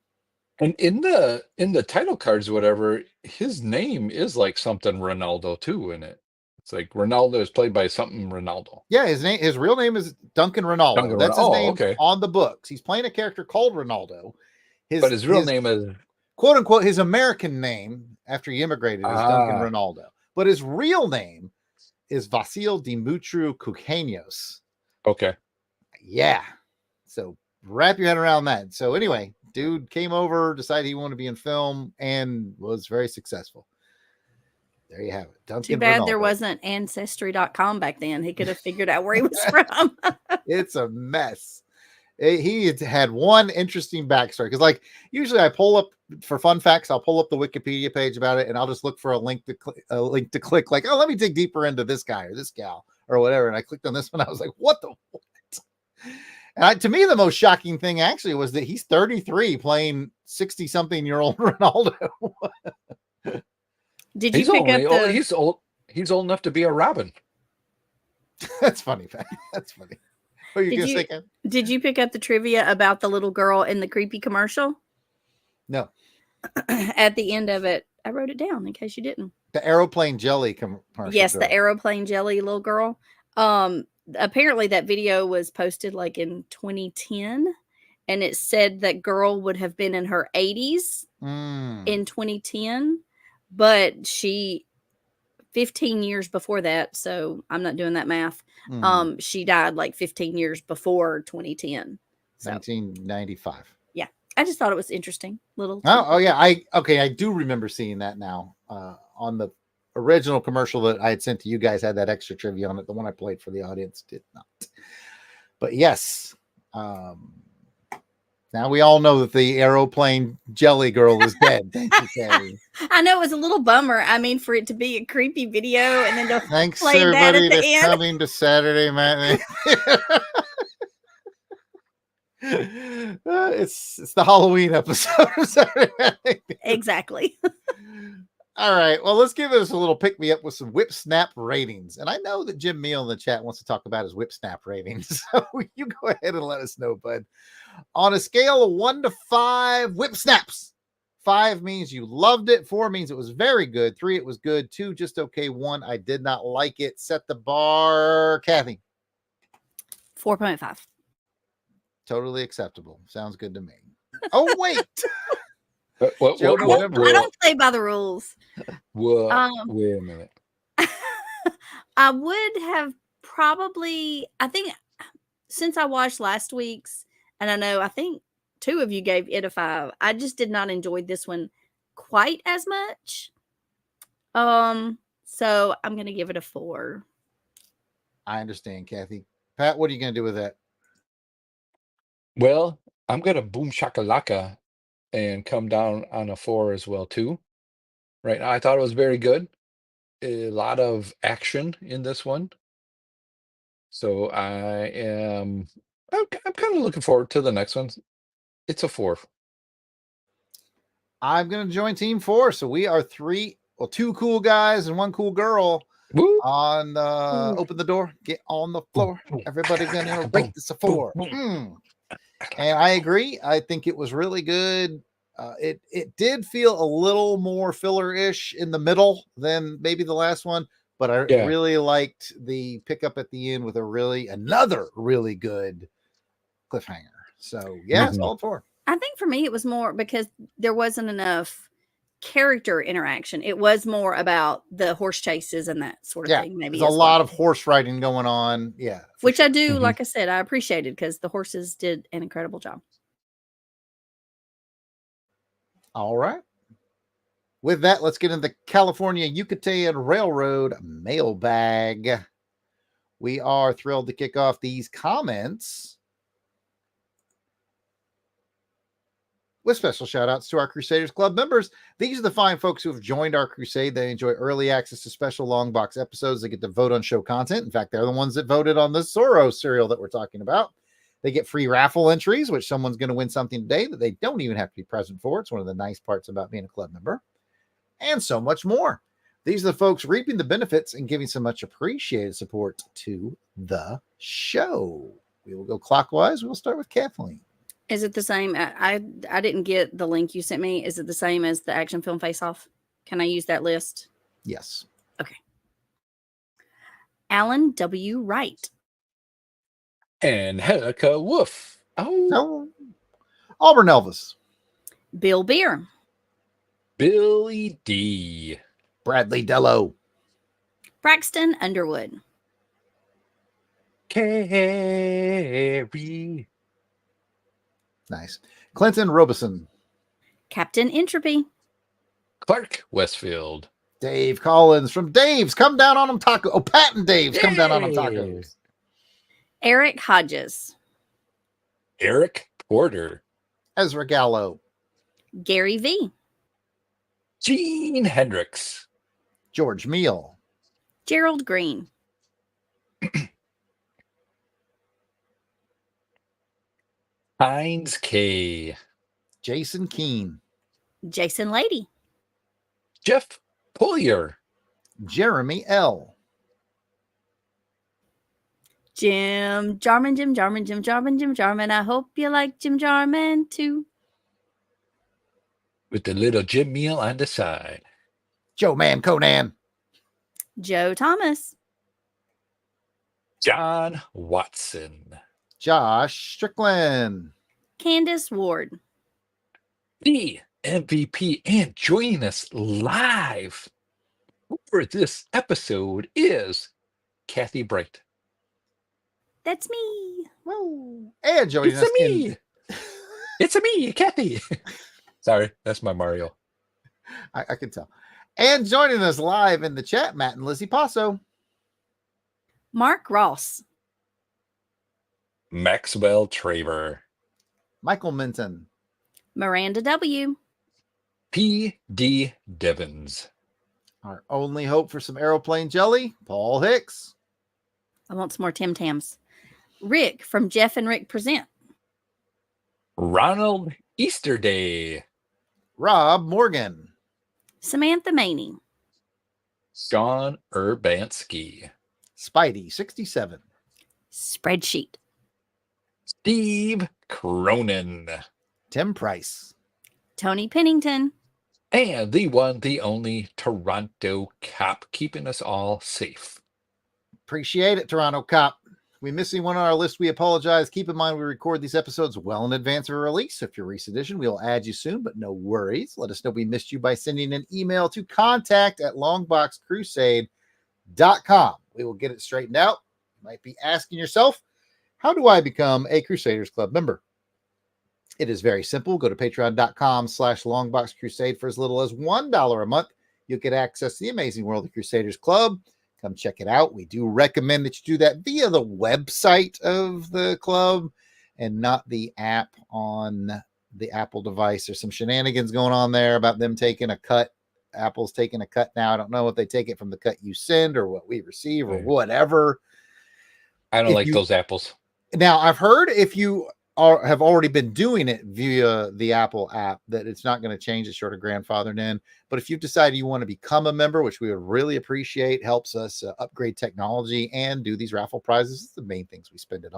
And in the title cards, whatever, his name is like something Ronaldo too in it. It's like Ronaldo is played by something Ronaldo.
Yeah, his real name is Duncan Ronaldo.
Duncan
That's his name
okay.
on the books. He's playing a character called Ronaldo.
But his real name is,
quote unquote, his American name after he immigrated is Duncan Ronaldo. But his real name is Vasil Dimitriou Koukanos.
Okay.
Yeah. So wrap your head around that. So anyway, dude came over, decided he wanted to be in film, and was very successful. There you have it. Duncan
Too bad
Ronaldo.
there wasn't Ancestry.com back then. He could have figured out where he was from.
It's a mess. He had one interesting backstory, because like usually I pull up for fun facts, I'll pull up the Wikipedia page about it, and I'll just look for a link to click. Like, oh, let me dig deeper into this guy or this gal or whatever. And I clicked on this one. I was like, what the what? And to me, the most shocking thing actually was that he's 33 playing 60-something-year-old Ronaldo.
Did you pick up the?
He's old. He's old enough to be a Robin.
That's funny, Pat. That's funny. What are you gonna say, Ken?
Did you pick up the trivia about the little girl in the creepy commercial?
No.
At the end of it, I wrote it down in case you didn't.
The aeroplane jelly commercial.
Yes,
girl.
the aeroplane jelly little girl. Apparently that video was posted like in 2010, and it said that girl would have been in her 80s in 2010, but she 15 years before that, so I'm not doing that math. She died like 15 years before 2010. So
1995.
Yeah. I just thought it was interesting. Little
Oh yeah. I do remember seeing that now. On the original commercial that I had sent to you guys had that extra trivia on it. The one I played for the audience did not. But yes. Now we all know that the aeroplane jelly girl is dead. Thank you, Patty.
I know it was a little bummer. I mean, for it to be a creepy video and then to
Thanks
play that
everybody
at the
that's
end.
coming to Saturday Matinee. It's the Halloween episode of Saturday Matinee.
Exactly.
All right. Well, let's give us a little pick me up with some Whip Snap ratings. And I know that Jim Meal in the chat wants to talk about his Whip Snap ratings. So you go ahead and let us know, bud. On a scale of 1 to 5 Whip Snaps, 5 means you loved it. 4 means it was very good. 3, it was good. 2, just okay. 1, I did not like it. Set the bar, Kathy.
4.5.
Totally acceptable. Sounds good to me. Oh, wait.
What,
Joe,
I don't play by the rules.
wait a minute.
I would have probably, I think, since I watched last week's, and I think 2 of you gave it a 5. I just did not enjoy this one quite as much. So I'm gonna give it a 4.
I understand, Kathy. Pat, what are you going to do with that?
Well, I'm gonna boom shakalaka and come down on a 4 as well too. Right now, I thought it was very good. A lot of action in this one. So I'm kind of looking forward to the next one. It's a 4.
I'm going to join Team 4. So we are 2 cool guys and 1 cool girl
Woo.
on Open the Door, get on the floor. Everybody going to rate this a 4. And I agree. I think it was really good. It did feel a little more filler-ish in the middle than maybe the last one, but I really liked the pickup at the end with another really good cliffhanger. So yeah, it's all 4.
I think for me it was more because there wasn't enough character interaction. It was more about the horse chases and that sort of thing. Maybe
there's a lot of horse riding going on. Yeah,
which I do, like I said, I appreciated because the horses did an incredible job.
All right. With that, let's get into the California Yucatan Railroad mailbag. We are thrilled to kick off these comments with special shout outs to our Crusaders Club members. These are the fine folks who have joined our crusade. They enjoy early access to special long box episodes. They get to vote on show content. In fact, they're the ones that voted on the ZORRO cereal that we're talking about. They get free raffle entries, which someone's going to win something today that they don't even have to be present for. It's one of the nice parts about being a club member. And so much more. These are the folks reaping the benefits and giving so much appreciated support to the show. We will go clockwise. We'll start with Kathleen.
Is it the same? I didn't get the link you sent me. Is it the same as the Action Film Face Off? Can I use that list?
Yes.
Okay. Alan W. Wright.
And Helica Wolf.
Oh. Auburn Elvis.
Bill Beer.
Billy D.
Bradley Dello.
Braxton Underwood.
Carrie.
Nice. Clinton Robeson.
Captain Entropy.
Clark Westfield.
Dave Collins from Dave's. Come down on them tacos. Oh, Pat and Dave's. Come down on them tacos.
Eric Hodges.
Eric Porter.
Ezra Gallo.
Gary V.
Gene Hendricks.
George Meal.
Gerald Green.
Heinz K.
Jason Keene.
Jason Lady.
Jeff Pullier.
Jeremy L.
Jim Jarman, Jim Jarman, Jim Jarman, Jim Jarman. I hope you like Jim Jarman too.
With the little Jim meal on the side.
Joe Man Conan.
Joe Thomas.
John Watson.
Josh Strickland.
Candace Ward.
The MVP, and joining us live for this episode is Kathy Bright.
That's me.
Woo. And joining
It's
us
a me. It's a me, Kathy. Sorry, that's my Mario.
I can tell. And joining us live in the chat, Matt and Lizzie Passo.
Mark Ross.
Maxwell Traver.
Michael Minton.
Miranda W.
P.D. Devons.
Our only hope for some aeroplane jelly, Paul Hicks.
I want some more Tim Tams. Rick from Jeff and Rick Present.
Ronald Easterday.
Rob Morgan.
Samantha Maney.
Sean Urbanski.
Spidey 67.
Spreadsheet.
Steve Cronin.
Tim Price.
Tony Pennington.
And the one, the only Toronto Cop, keeping us all safe.
Appreciate it, Toronto Cop. We miss anyone on our list, we apologize. Keep in mind we record these episodes well in advance of a release. If you're a recent edition, we'll add you soon, but no worries. Let us know we missed you by sending an email to contact@longboxcrusade.com. We will get it straightened out. You might be asking yourself, how do I become a Crusaders Club member? It is very simple. Go to patreon.com/longboxcrusade for as little as $1 a month. You'll get access to the amazing world of Crusaders Club. Come check it out. We do recommend that you do that via the website of the club and not the app on the Apple device. There's some shenanigans going on there about them taking a cut. Apple's taking a cut now. I don't know if they take it from the cut you send or what we receive or whatever.
I don't like those apples.
Now, I've heard if you have already been doing it via the Apple app, that it's not going to change. It's sort of grandfathered in. But if you've decided you want to become a member, which we would really appreciate, helps us upgrade technology and do these raffle prizes. It's the main things we spend it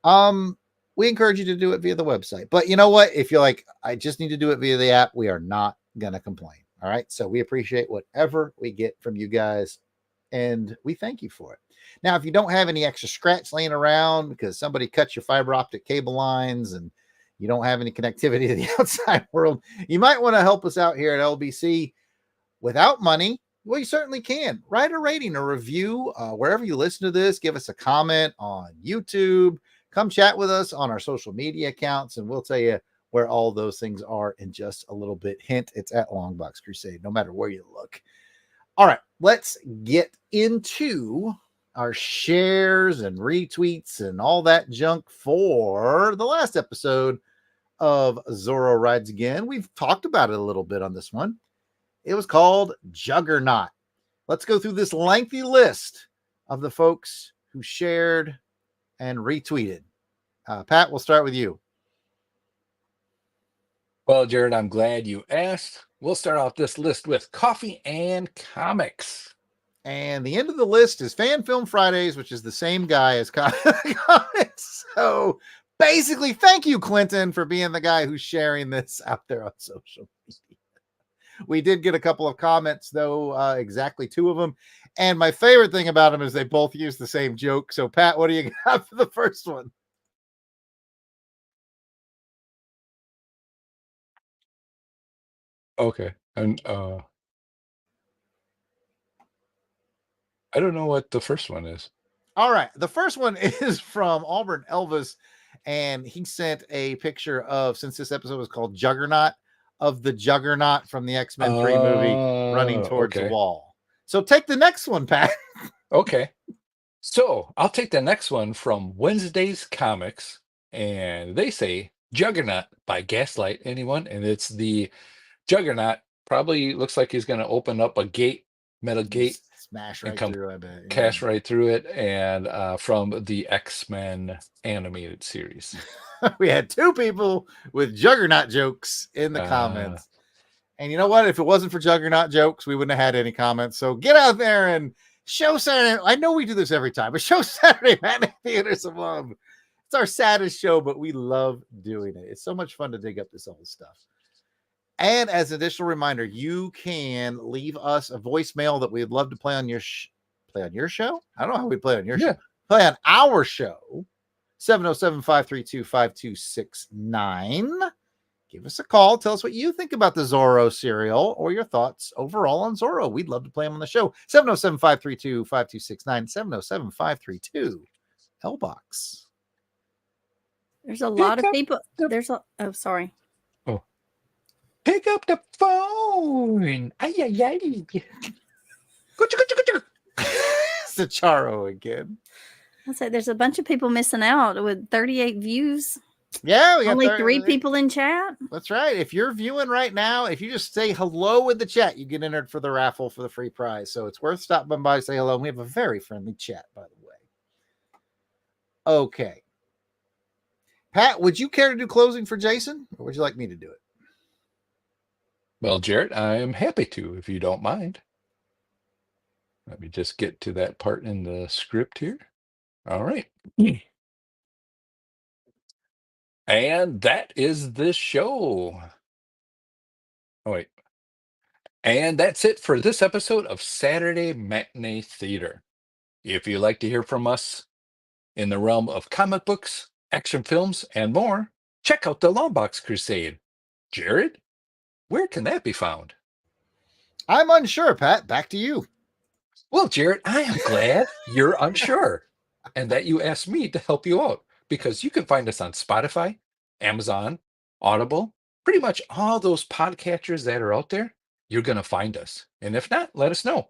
on. We encourage you to do it via the website. But you know what? If you're like, I just need to do it via the app, we are not going to complain. All right. So we appreciate whatever we get from you guys, and we thank you for it. Now, if you don't have any extra scratch laying around because somebody cut your fiber optic cable lines and you don't have any connectivity to the outside world, you might want to help us out here at LBC without money. Well, you certainly can. Write a rating, a review, wherever you listen to this. Give us a comment on YouTube. Come chat with us on our social media accounts, and we'll tell you where all those things are in just a little bit. Hint, it's at Longbox Crusade, no matter where you look. All right, let's get into our shares and retweets and all that junk for the last episode of Zorro Rides Again. We've talked about it a little bit on this one. It was called Juggernaut. Let's go through this lengthy list of the folks who shared and retweeted. Pat, we'll start with you.
Well, Jared, I'm glad you asked. We'll start off this list with Coffee and Comics.
And the end of the list is Fan Film Fridays, which is the same guy as Comics. So basically, thank you, Clinton, for being the guy who's sharing this out there on social media. We did get a couple of comments, though, exactly 2 of them. And my favorite thing about them is they both use the same joke. So, Pat, what do you got for the first one?
Okay. And I don't know what the first one is.
All right. The first one is from Auburn Elvis, and he sent a picture of, since this episode was called Juggernaut, of the Juggernaut from the X-Men 3 movie running towards the wall. So take the next one, Pat.
Okay. So I'll take the next one from Wednesday's Comics, and they say Juggernaut by Gaslight. Anyone? And it's the Juggernaut. Probably looks like he's going to open up a gate, metal gate,
Smash
and
right
come
through, I bet. Yeah.
cash right through it. And from the X-Men animated series.
We had two people with Juggernaut jokes in the comments. And you know what? If it wasn't for Juggernaut jokes, we wouldn't have had any comments. So get out there and show Saturday. I know we do this every time, but show Saturday Matinee Theater some love. It's our saddest show, but we love doing it. It's so much fun to dig up this old stuff. And as an additional reminder, you can leave us a voicemail that we'd love to play on your show. I don't know how we play on your show. Play on our show. 707-532-5269. Give us a call. Tell us what you think about the Zorro serial or your thoughts overall on Zorro. We'd love to play them on the show. 707-532-5269. 707-532-LBOX.
There's a lot of people. Oh, sorry.
Oh. Pick up the phone. Ay, ay, ay.
It's the Charo again.
I said there's a bunch of people missing out with 38 views.
Yeah, we got
only 3 people in chat.
That's right. If you're viewing right now, if you just say hello in the chat, you get entered for the raffle for the free prize. So it's worth stopping by to say hello. We have a very friendly chat, by the way. Okay. Pat, would you care to do closing for Jason, or would you like me to do it?
Well, Jarrett, I am happy to, if you don't mind. Let me just get to that part in the script here. All right. And that is this show. Oh, wait. And that's it for this episode of Saturday Matinee Theater. If you'd like to hear from us in the realm of comic books, action films, and more, check out the Longbox Crusade. Jared, where can that be found?
I'm unsure, Pat. Back to you.
Well, Jared, I am glad you're unsure and that you asked me to help you out, because you can find us on Spotify, Amazon, Audible, pretty much all those podcatchers that are out there. You're going to find us. And if not, let us know.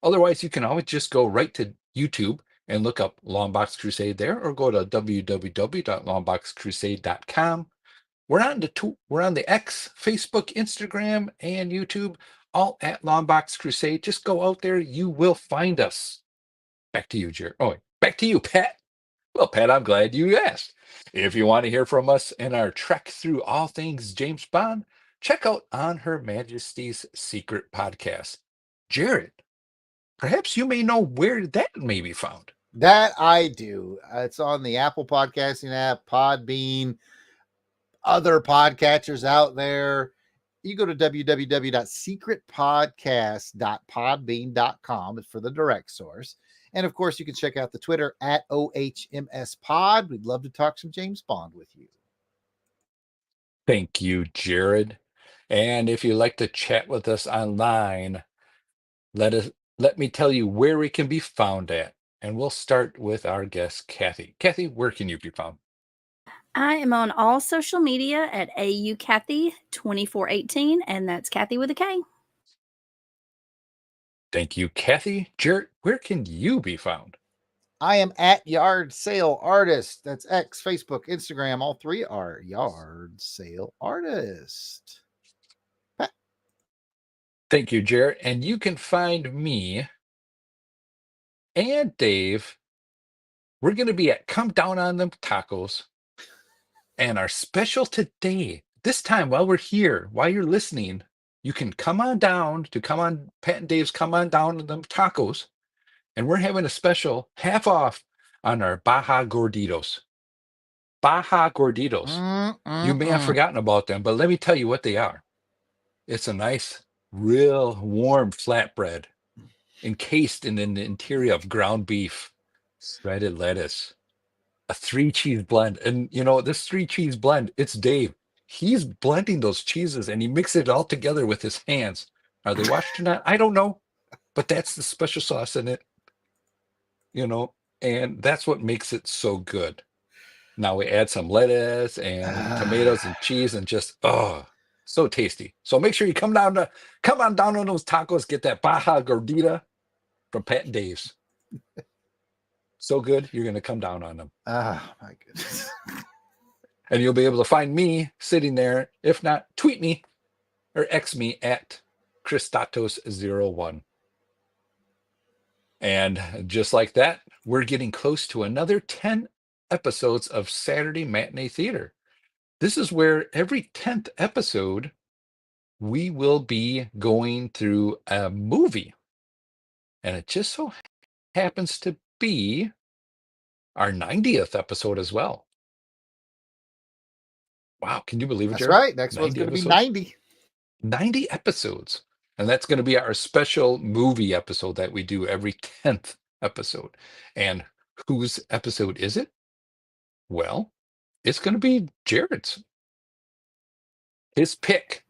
Otherwise, you can always just go right to YouTube and look up Longbox Crusade there, or go to www.longboxcrusade.com. We're on the X, Facebook, Instagram, and YouTube, all at Longbox Crusade. Just go out there. You will find us. Back to you, Jared. Oh, wait. Back to you, Pat. Well, Pat, I'm glad you asked. If you want to hear from us in our trek through all things James Bond, check out On Her Majesty's Secret Podcast. Jared, perhaps you may know where that may be found.
That I do. It's on the Apple podcasting app, Podbean, other podcatchers out there. You go to www.secretpodcast.podbean.com for the direct source. And of course, you can check out the Twitter at OHMSPod. We'd love to talk some James Bond with you.
Thank you, Jared. And if you'd like to chat with us online, let me tell you where we can be found at. And we'll start with our guest, Kathy. Kathy, where can you be found?
I am on all social media at AUKathy2418, and that's Kathy with a K.
Thank you, Kathy. Jared, where can you be found?
I am at Yard Sale Artist. That's X, Facebook, Instagram. All 3 are Yard Sale Artist. Pat.
Thank you, Jared. And you can find me and Dave. We're going to be at Come Down on Them Tacos. And our special today, this time while we're here, while you're listening, you can come on down to Pat and Dave's Come On Down on Them Tacos. And we're having a special half off on our Baja Gorditos. Baja Gorditos. You may have forgotten about them, but let me tell you what they are. It's a nice, real warm flatbread encased in the interior of ground beef, shredded lettuce, a 3-cheese blend. And you know, this 3-cheese blend, it's Dave. He's blending those cheeses and he mixes it all together with his hands. Are they washed or not? I don't know. But that's the special sauce in it. You know, and that's what makes it so good. Now we add some lettuce and tomatoes and cheese and just, so tasty. So make sure you come on down on those tacos, get that Baja Gordita from Pat and Dave's. So good, you're going to come down on them.
My goodness.
And you'll be able to find me sitting there. If not, tweet me or X me at Christatos01. And just like that, we're getting close to another 10 episodes of Saturday Matinee Theater. This is where every 10th episode, we will be going through a movie. And it just so happens to be our 90th episode as well. Wow, can you believe it,
That's
Jared?
right. Next one's
90
going to be
episodes?
90.
90 episodes. And that's going to be our special movie episode that we do every 10th episode. And whose episode is it? Well, it's going to be Jared's. His pick.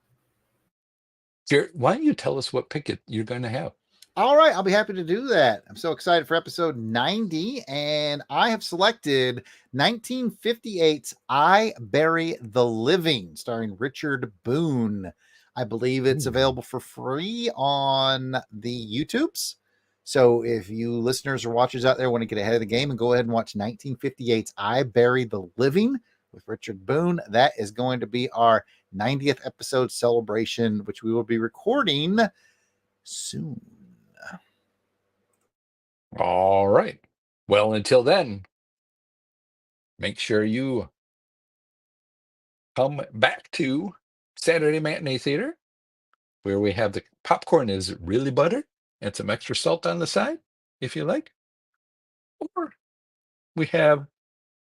Jared, why don't you tell us what pick you're going to have?
All right, I'll be happy to do that. I'm so excited for episode 90, and I have selected 1958's I Bury the Living, starring Richard Boone. I believe it's available for free on the YouTubes. So if you listeners or watchers out there want to get ahead of the game and go ahead and watch 1958's I Bury the Living with Richard Boone, that is going to be our 90th episode celebration, which we will be recording soon.
All right. Well, until then, make sure you come back to Saturday Matinee Theater, where we have the popcorn is really buttered and some extra salt on the side, if you like. Or we have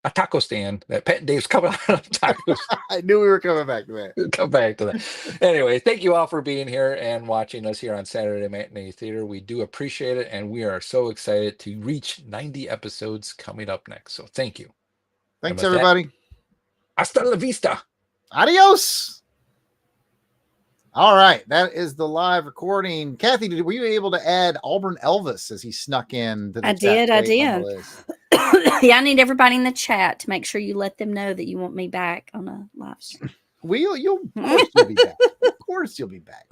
a taco stand that Pat and Dave's coming out of tacos.
I knew we were coming back to that.
Come back to that. Anyway, thank you all for being here and watching us here on Saturday Matinee Theater. We do appreciate it, and we are so excited to reach 90 episodes coming up next. So thank you.
Thanks,
And with that,
everybody.
hasta la vista.
Adios. All right, that is the live recording. Kathy, were you able to add Auburn Elvis as he snuck in? To the
I
chat
did, I
late on
did.
the list?
Yeah, I need everybody in the chat to make sure you let them know that you want me back on a live stream.
You'll of course you'll be back. Of course you'll be back.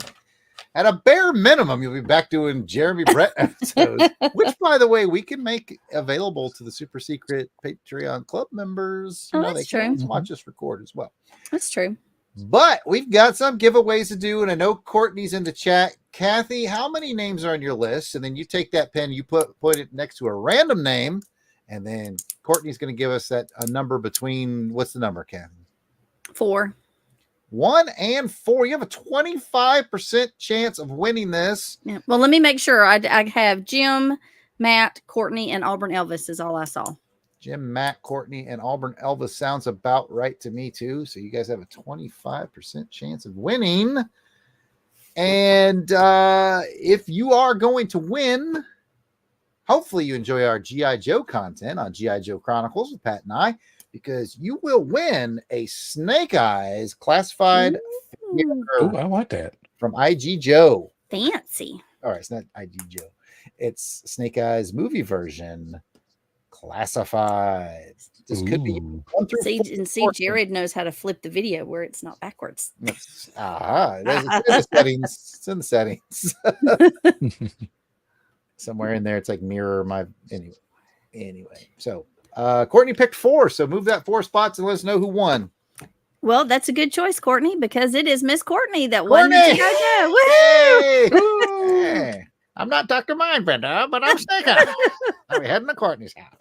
At a bare minimum, you'll be back doing Jeremy Brett episodes, which, by the way, we can make available to the super secret Patreon club members.
Oh,
they
that's
can
true.
always watch us record as well.
That's true.
But we've got some giveaways to do, and I know Courtney's in the chat. Kathy, how many names are on your list? And then you take that pen, you put it next to a random name, and then Courtney's going to give us a number between, what's the number, Kathy?
4.
1 and 4. You have a 25% chance of winning this.
Yeah. Well, let me make sure. I have Jim, Matt, Courtney, and Auburn Elvis is all I saw.
Jim, Matt, Courtney, and Auburn Elvis sounds about right to me, too. So you guys have a 25% chance of winning. And if you are going to win, hopefully you enjoy our G.I. Joe content on G.I. Joe Chronicles with Pat and I, because you will win a Snake Eyes classified figure
Oh, I want that.
from IG Joe.
Fancy.
All right, it's not IG Joe. It's Snake Eyes movie version classified. This could be
Ooh.
1 through
See,
14.
Jared knows how to flip the video where it's not backwards.
It's in the settings. It's in the settings. Somewhere in there, it's like mirror my anyway. So Courtney picked 4, so move that 4 spots and let us know who won.
Well, that's a good choice, Courtney, because it is Miss Courtney that
Courtney!
won the G.I. Joe. Woohoo!
Hey! Hey. I'm not Dr. Mindbender, but I'm Snake Eyes. I'll be heading to Courtney's house.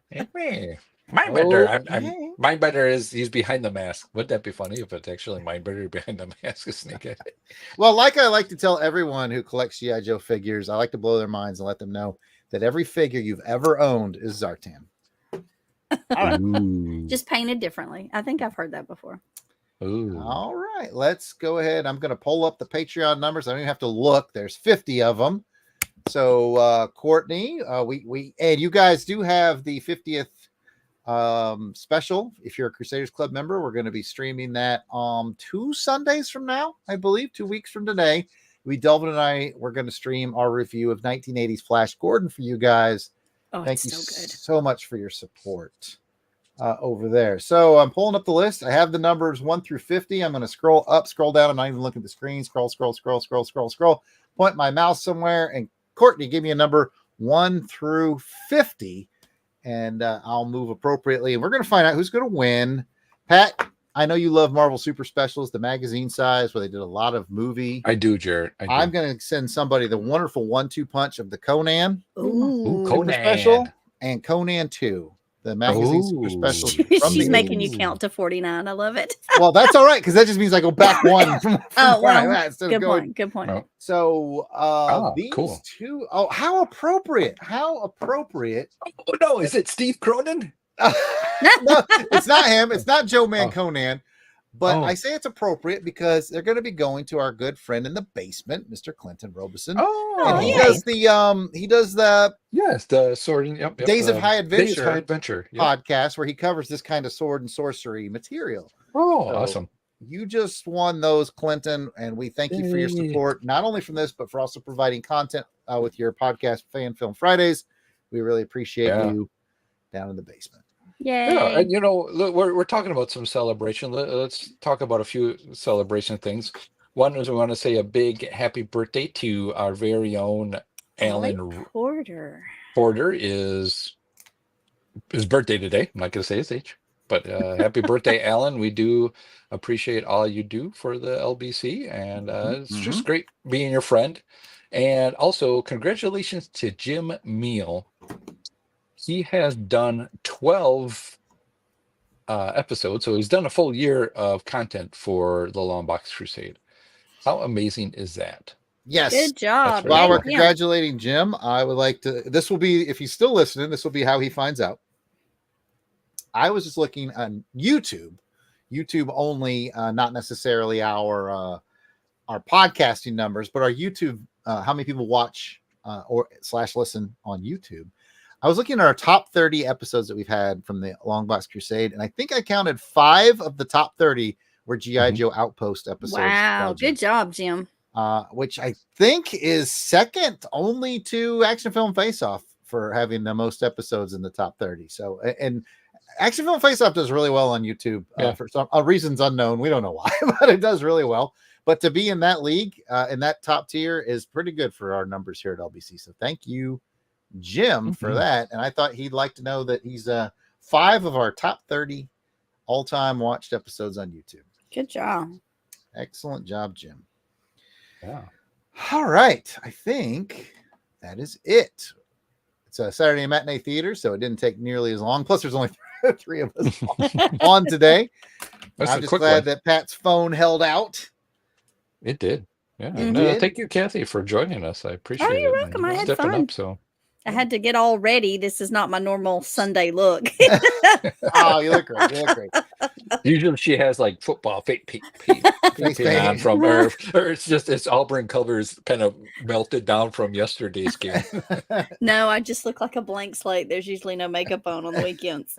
Hey, Mindbender.
Okay.
Mindbender he's behind the mask. Wouldn't that be funny if it's actually Mindbender behind the mask is Snake Eye?
Well, like I like to tell everyone who collects G.I. Joe figures, I like to blow their minds and let them know that every figure you've ever owned is Zartan.
Ooh.
Just painted differently. I think I've heard that before.
Ooh.
All right, let's go ahead. I'm going to pull up the Patreon numbers. I don't even have to look. There's 50 of them. So, Courtney, and you guys do have the 50th special. If you're a Crusaders Club member, we're going to be streaming that 2 Sundays from now, I believe, 2 weeks from today. Delvin and I, we're going to stream our review of 1980s Flash Gordon for you guys.
Oh,
Thank you
it's so good.
so much for your support over there. So I'm pulling up the list. I have the numbers 1 through 50. I'm going to scroll up, scroll down. I'm not even looking at the screen. Scroll. Point my mouse somewhere. And Courtney, give me a number 1 through 50. And I'll move appropriately. And we're going to find out who's going to win Pat, I know you love Marvel Super Specials, the magazine size where they did a lot of movie.
I do, Jared. I do.
I'm going to send somebody the wonderful 1-2 punch of the Conan
Ooh.
Super Special and Conan 2, the magazine Super Specials. from
She's
the
making
80s.
you count to 49. I love it.
Well, that's all right because that just means I go back one from
Oh,
where I'm
well,
at instead of
good
going.
point. Good point.
Oh,
So these
cool.
two, oh, how appropriate! How appropriate!
Oh, no, is it Steve Cronin?
No, it's not him. It's not Joe Man Conan. But
Oh.
I say it's appropriate because they're going to be going to our good friend in the basement, Mr. Clinton Robeson.
Oh,
And he
yay.
does the
yes, the sword and
Days of High Adventure,
Days of High Adventure yep.
podcast where he covers this kind of sword and sorcery material.
Oh,
So
awesome.
You just won those, Clinton, and we thank you for your support, not only from this, but for also providing content with your podcast, Fan Film Fridays. We really appreciate you down in the basement.
Yay.
Yeah, and you know, look, we're talking about some celebration. Let's talk about a few celebration things. One is we want to say a big happy birthday to our very own Alan
Porter.
Porter is his birthday today. I'm not going to say his age, but happy birthday, Alan. We do appreciate all you do for the LBC, and it's just great being your friend. And also, congratulations to Jim Meal. He has done 12 episodes, so he's done a full year of content for the Longbox Crusade. How amazing is that?
Yes.
Good job.
While we're
Yeah.
congratulating Jim, I would like to, this will be, if he's still listening, this will be how he finds out. I was just looking on YouTube only, not necessarily our podcasting numbers, but our YouTube, how many people watch or / listen on YouTube. I was looking at our top 30 episodes that we've had from the Longbox Crusade, and I think I counted 5 of the top 30 were G.I. Joe Outpost episodes.
Wow. Good job, Jim.
Which I think is second only to Action Film Face Off for having the most episodes in the top 30. So, and Action Film Face Off does really well on YouTube for some reasons unknown. We don't know why, but it does really well. But to be in that league, in that top tier, is pretty good for our numbers here at LBC. So thank you, Jim, for that. And I thought he'd like to know that he's 5 of our top 30 all-time watched episodes on YouTube.
Good job.
Excellent job, Jim.
Yeah.
All right. I think that is it. It's a Saturday matinee theater, so it didn't take nearly as long. Plus, there's only 3 of us on today. I'm just glad that Pat's phone held out.
It did. Yeah.
did.
Thank you, Kathy, for joining us. I appreciate it.
You're welcome. I had
stepping
fun.
up. So
I had to get all ready. This is not my normal Sunday look.
Oh, you look great. You look great.
usually she has like football face paint on from her, or it's Auburn colors kind of melted down from yesterday's game.
No, I just look like a blank slate. There's usually no makeup on the weekends.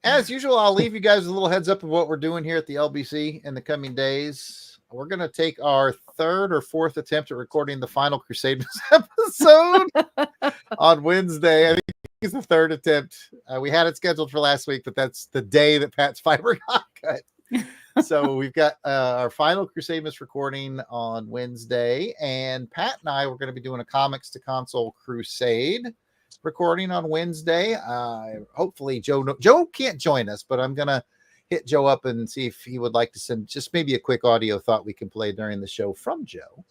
As usual, I'll leave you guys a little heads up of what we're doing here at the LBC in the coming days. We're going to take our 3rd or 4th attempt at recording the final Crusade episode on Wednesday. I think it's the 3rd attempt. We had it scheduled for last week, but that's the day that Pat's fiber got cut. So we've got our final Crusade recording on Wednesday, and Pat and I were going to be doing a Comics to Console Crusade recording on Wednesday. Hopefully Joe can't join us, but I'm going to hit Joe up and see if he would like to send just maybe a quick audio thought we can play during the show from Joe.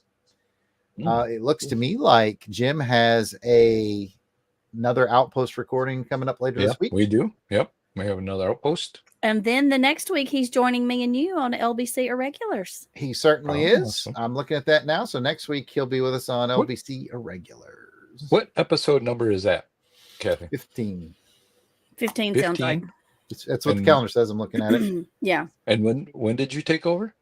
It looks to me like Jim has another Outpost recording coming up later this week.
We do. Yep. We have another Outpost.
And then the next week, he's joining me and you on LBC Irregulars.
He certainly is.
Awesome.
I'm looking at that now. So next week, he'll be with us on LBC Irregulars.
What episode number is that, Kathy?
15.
15 sounds like.
That's what the calendar says. I'm looking at it.
Yeah.
And when did you take over?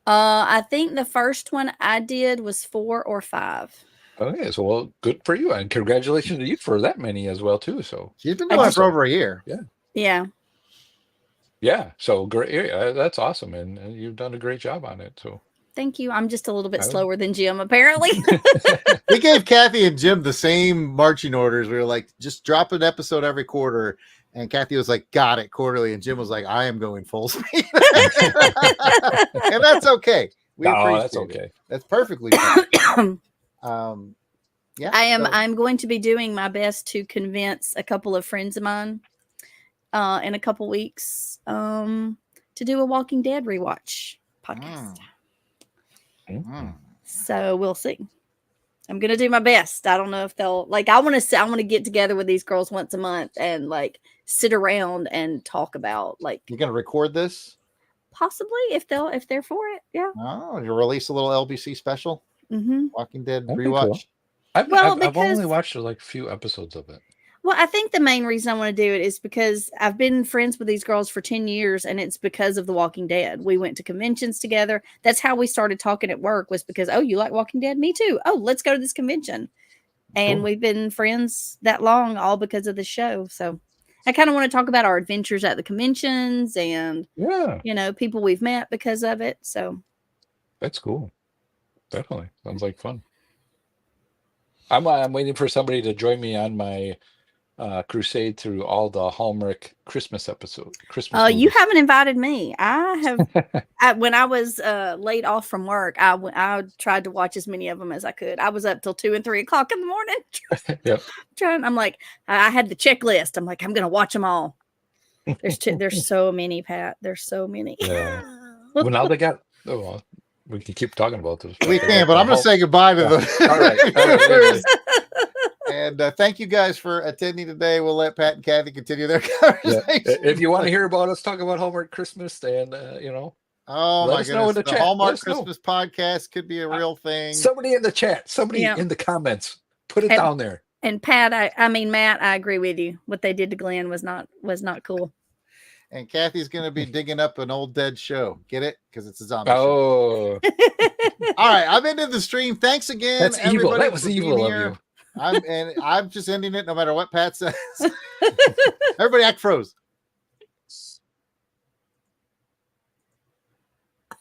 I think the first one I did was 4 or 5.
Okay, so well, good for you, and congratulations to you for that many as well too. So
she's been going for over a year.
Yeah. So great. Yeah, that's awesome, and you've done a great job on it. So
thank you. I'm just a little bit slower than Jim, apparently.
We gave Kathy and Jim the same marching orders. We were like, just drop an episode every quarter. And Kathy was like, got it, quarterly. And Jim was like, I am going full speed. And that's okay.
That's okay.
It. That's perfectly fine. Yeah.
I'm going to be doing my best to convince a couple of friends of mine in a couple weeks to do a Walking Dead rewatch podcast. So we'll see. I'm gonna do my best. I don't know if they'll like. I want to get together with these girls once a month and like sit around and talk about like.
You're gonna record this?
Possibly if they're for it. Yeah.
Oh, you release a little LBC special. Walking Dead
That'd be
rewatch.
cool. I've only watched like a few episodes of it.
Well, I think the main reason I want to do it is because I've been friends with these girls for 10 years and it's because of The Walking Dead. We went to conventions together. That's how we started talking at work, was because, oh, you like Walking Dead? Me too. Oh, let's go to this convention. And we've been friends that long, all because of the show. So I kind of want to talk about our adventures at the conventions and, people we've met because of it. So
that's cool. Definitely. Sounds like fun. I'm waiting for somebody to join me on my crusade through all the Hallmark Christmas episodes.
You haven't invited me. I have. When I was laid off from work, I tried to watch as many of them as I could. I was up till 2 and 3 o'clock in the morning.
Yep.
I'm like, I had the checklist. I'm like, I'm gonna watch them all. There's so many, Pat. There's so many.
Yeah. Well, now they got. Oh, well, we can keep talking about this.
We can, but I'm going to say goodbye to them.
All right.
And thank you guys for attending today. We'll let Pat and Kathy continue their conversation.
Yeah. If you want to hear about us talk about Hallmark Christmas, and
oh my goodness, the
chat.
Hallmark Christmas podcast could be a real thing.
Somebody in the chat, in the comments, put it down there.
And Pat, Matt, I agree with you. What they did to Glenn was not cool.
And Kathy's going to be digging up an old dead show. Get it? Because it's a zombie show. All right. I'm into the stream. Thanks again.
That's evil. That was evil of you.
I'm just ending it no matter what Pat says. Everybody act froze.